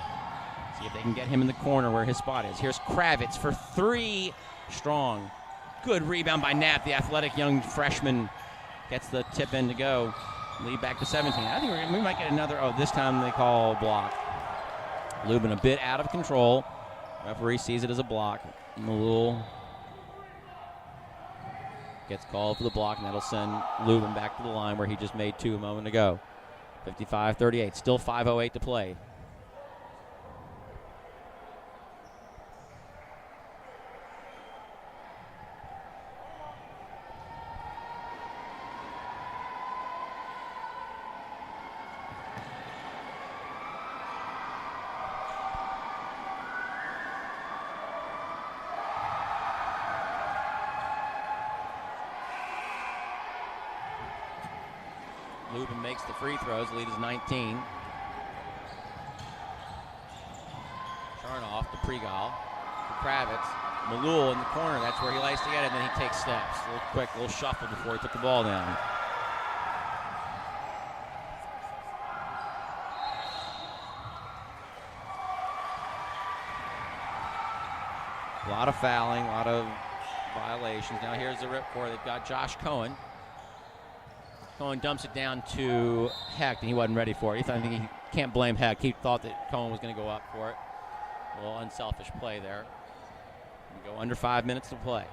See if they can get him in the corner where his spot is. Here's Kravitz for 3. Strong. Good rebound by Knapp. The athletic young freshman gets the tip in to go. Lead back to 17. I think we might get another. Oh, this time they call block. Lubin a bit out of control. Referee sees it as a block. Malul gets called for the block, and that'll send Lubin back to the line where he just made 2 a moment ago. 55-38. Still 5:08 to play. Lubin makes the free throws. Lead is 19. Charnoff to Pregal. To Kravitz. Malul in the corner. That's where he likes to get it. And then he takes steps. A little quick, a little shuffle before he put the ball down. A lot of fouling, a lot of violations. Now here's the Zarifpour. They've got Josh Cohen. Cohen dumps it down to Hecht, and he wasn't ready for it. I think he can't blame Hecht. He thought that Cohen was going to go up for it. A little unselfish play there. We go under 5 minutes to play.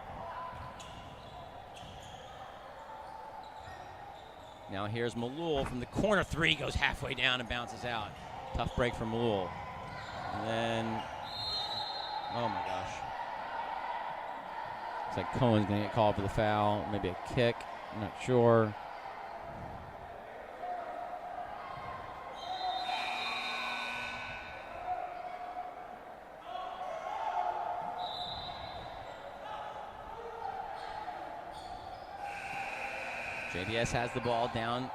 Now here's Malul from the corner. Three goes halfway down and bounces out. Tough break for Malul. And then, oh my gosh. Looks like Cohen's going to get called for the foul. Maybe a kick. I'm not sure. JDS has the ball down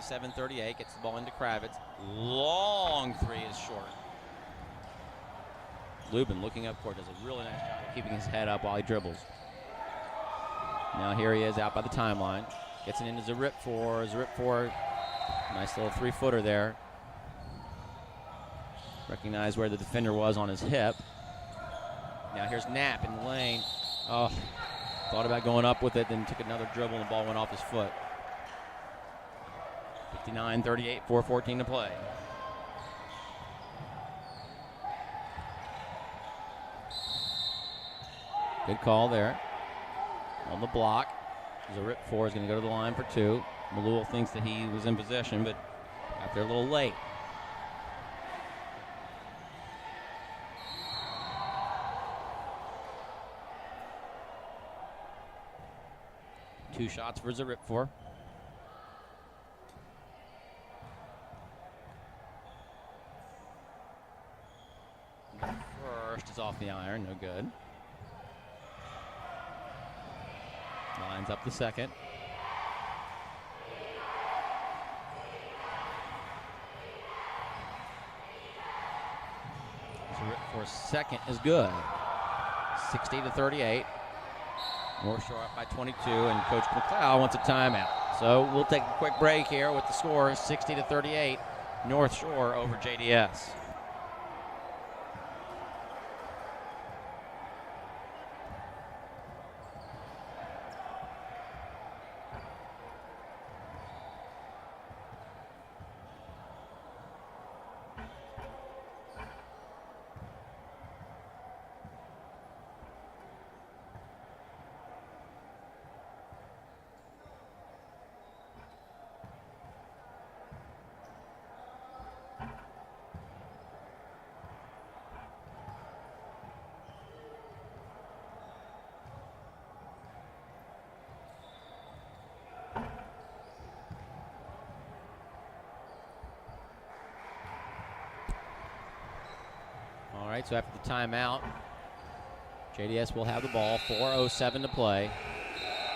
57-38, gets the ball into Kravitz. Long three is short. Lubin looking up court, does a really nice job of keeping his head up while he dribbles. Now here he is out by the timeline. Gets it into Zarip4. Nice little three-footer there. Recognize where the defender was on his hip. Now here's Knapp in the lane. Oh. Thought about going up with it, then took another dribble and the ball went off his foot. 59-38, 4:14 to play. Good call there. On the block. Zarip4 is going to go to the line for two. Malul thinks that he was in possession, but got there a little late. Two shots for Zarip4. First is off the iron, no good. Lines up the second. Zarip4's second is good. 60-38. North Shore up by 22, and Coach McLeod wants a timeout. So we'll take a quick break here with the score 60-38, North Shore over JDS. All right, so after the timeout, JDS will have the ball. 4:07 to play.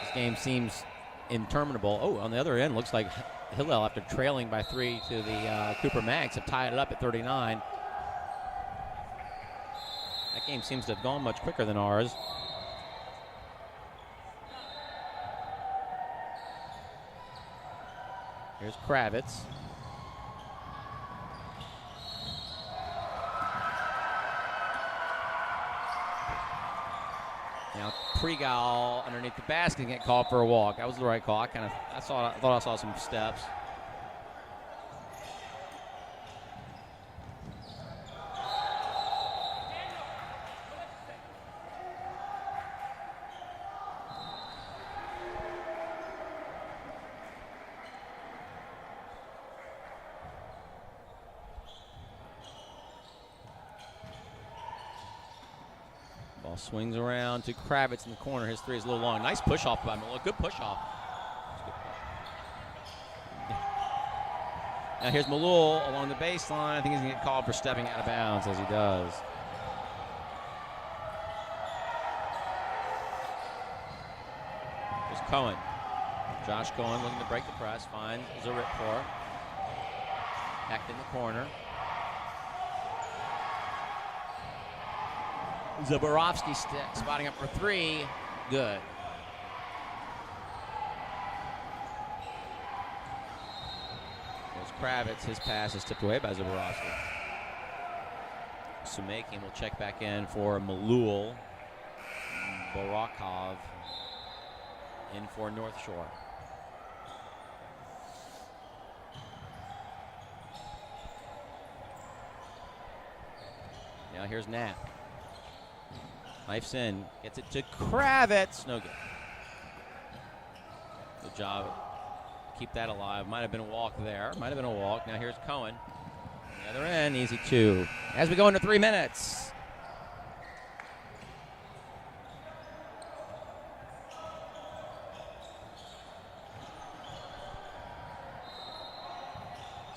This game seems interminable. Oh, on the other end, looks like Hillel, after trailing by 3 to the Cooper Mags, have tied it up at 39. That game seems to have gone much quicker than ours. Here's Kravitz. Now Pregal underneath the basket get called for a walk. That was the right call. I thought I saw some steps. Ball swings around to Kravitz in the corner. His three is a little long. Nice push off by Malul. Good push off. Now here's Malul along the baseline. I think he's going to get called for stepping out of bounds as he does. Here's Cohen. Josh Cohen looking to break the press. Finds Zarip4. Hecht in the corner. Zaborovsky spotting up for three. Good. There's Kravitz. His pass is tipped away by Zaborovsky. Sumakin will check back in for Malul. Borakov in for North Shore. Now Now here's Knapp. Knifes in. Gets it to Kravitz. No good. Good job. Keep that alive. Might have been a walk there. Might have been a walk. Now here's Cohen. On the other end, easy 2. As we go into 3 minutes.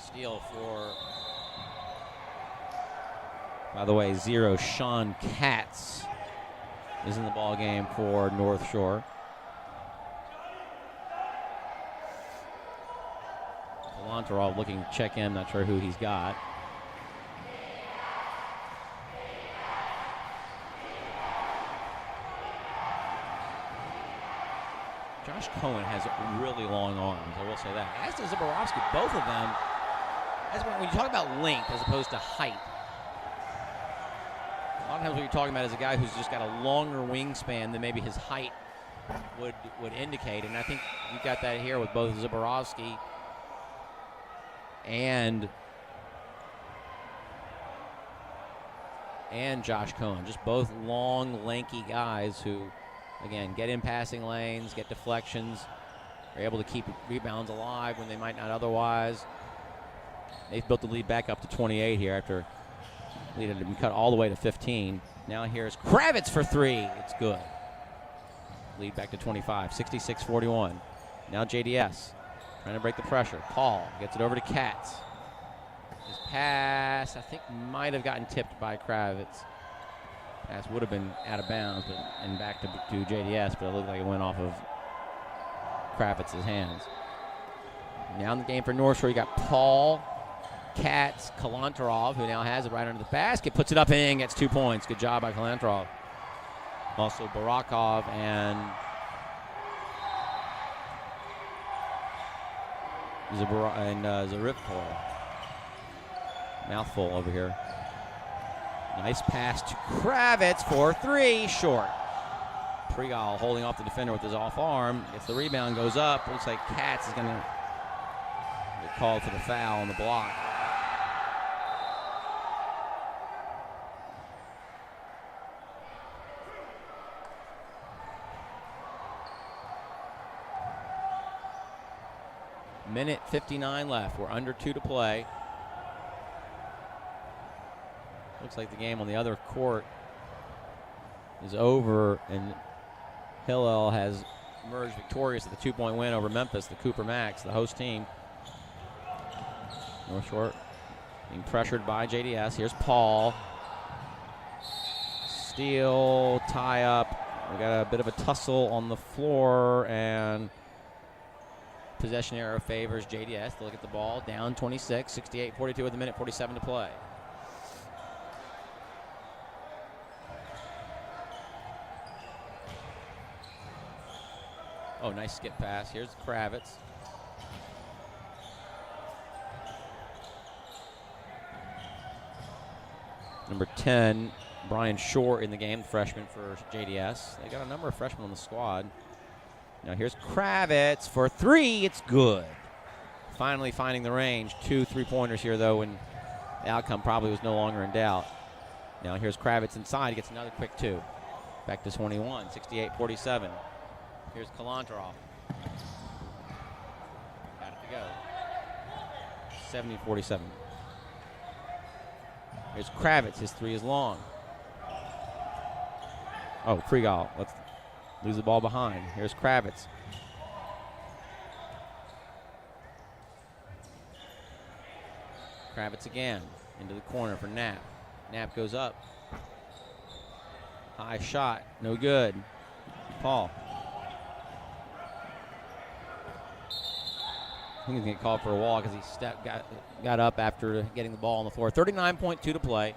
Steal for, by the way, 0 Sean Katz is in the ball game for North Shore. Kalantarov looking to check in, not sure who he's got. Josh Cohen has really long arms, I will say that. As does Zaborowski, both of them. When you talk about length as opposed to height, a lot of times what you're talking about is a guy who's just got a longer wingspan than maybe his height would indicate. And I think you got that here with both Zaborowski and Josh Cohen. Just both long, lanky guys who, again, get in passing lanes, get deflections, are able to keep rebounds alive when they might not otherwise. They've built the lead back up to 28 here after the lead had been cut all the way to 15. Now here's Kravitz for 3. It's good. Lead back to 25, 66-41. Now JDS trying to break the pressure. Paul gets it over to Katz. His pass, I think, might have gotten tipped by Kravitz. Pass would have been out of bounds and back to JDS, but it looked like it went off of Kravitz's hands. Now in the game for North Shore, you got Paul, Katz, Kalantarov, who now has it right under the basket, puts it up and gets 2 points. Good job by Kalantarov. Also Barakov and Zaripol. Mouthful over here. Nice pass to Kravitz for 3, short. Pregal holding off the defender with his off arm. Gets the rebound, goes up. Looks like Katz is going to get called for the foul on the block. Minute 59 left. We're under 2 to play. Looks like the game on the other court is over, and Hillel has emerged victorious with a 2-point win over Memphis, the Cooper Max, the host team. North Shore being pressured by JDS. Here's Paul. Steal, tie up. We got a bit of a tussle on the floor, and possession error favors JDS. They'll get the ball down 26, 68-42 with a minute 47 to play. Oh, nice skip pass. Here's Kravitz. Number 10, Brian Shore in the game, freshman for JDS. They got a number of freshmen on the squad. Now here's Kravitz for 3. It's good. Finally finding the range. 2 3-pointers here, though, and the outcome probably was no longer in doubt. Now here's Kravitz inside. He gets another quick 2. Back to 21, 68-47. Here's Kalantarov. Got it to go. 70-47. Here's Kravitz. His 3 is long. Oh, Pregal. Let's lose the ball behind. Here's Kravitz. Kravitz again. Into the corner for Knapp. Knapp goes up. High shot. No good. Paul. I think he's going to get called for a wall because he got up after getting the ball on the floor. 39.2 to play.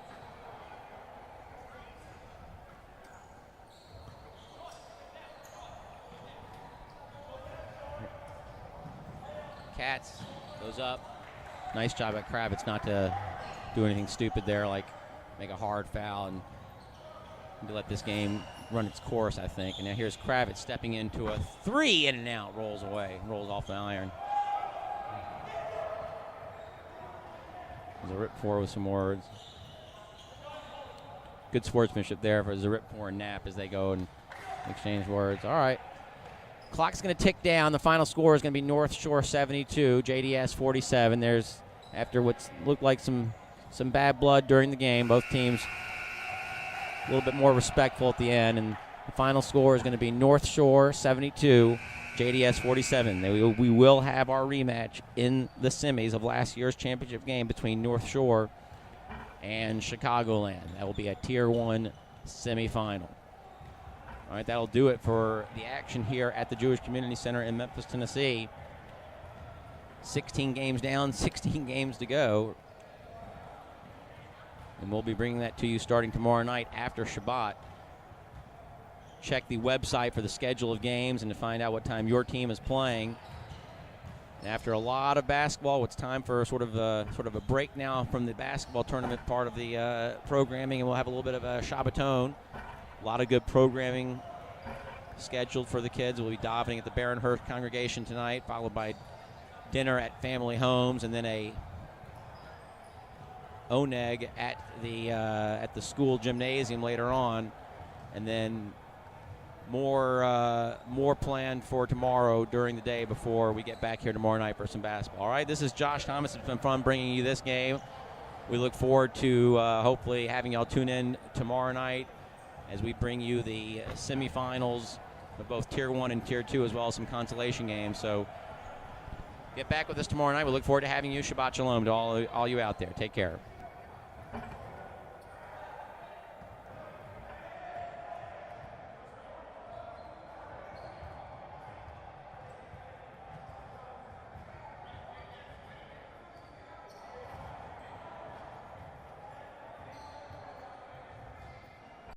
Katz goes up. Nice job at Kravitz not to do anything stupid there, like make a hard foul and to let this game run its course, I think. And now here's Kravitz stepping into a 3, in and out, rolls away, rolls off the iron. There's a rip 4 with some words. good sportsmanship there for Zaripur and Knapp as they go and exchange words. All right. Clock's going to tick down. The final score is going to be North Shore 72, JDS 47. There's, after what's looked like some bad blood during the game, both teams a little bit more respectful at the end, and the final score is going to be North Shore 72, JDS 47. We will have our rematch in the semis of last year's championship game between North Shore and Chicagoland. That will be a Tier 1 semifinal. All right, that'll do it for the action here at the Jewish Community Center in Memphis, Tennessee. 16 games down, 16 games to go. And we'll be bringing that to you starting tomorrow night after Shabbat. Check the website for the schedule of games and to find out what time your team is playing. And after a lot of basketball, it's time for sort of a break now from the basketball tournament part of the programming, and we'll have a little bit of a Shabbaton. A lot of good programming scheduled for the kids. We'll be davening at the Baronhurst congregation tonight, followed by dinner at family homes, and then a oneg at the school gymnasium later on, and then more planned for tomorrow during the day before we get back here tomorrow night for some basketball. All right, this is Josh Thomas. It's been fun bringing you this game. We look forward to hopefully having y'all tune in tomorrow night as we bring you the semifinals of both Tier 1 and Tier 2, as well as some consolation games. So get back with us tomorrow night. We look forward to having you. Shabbat Shalom to all you out there. Take care.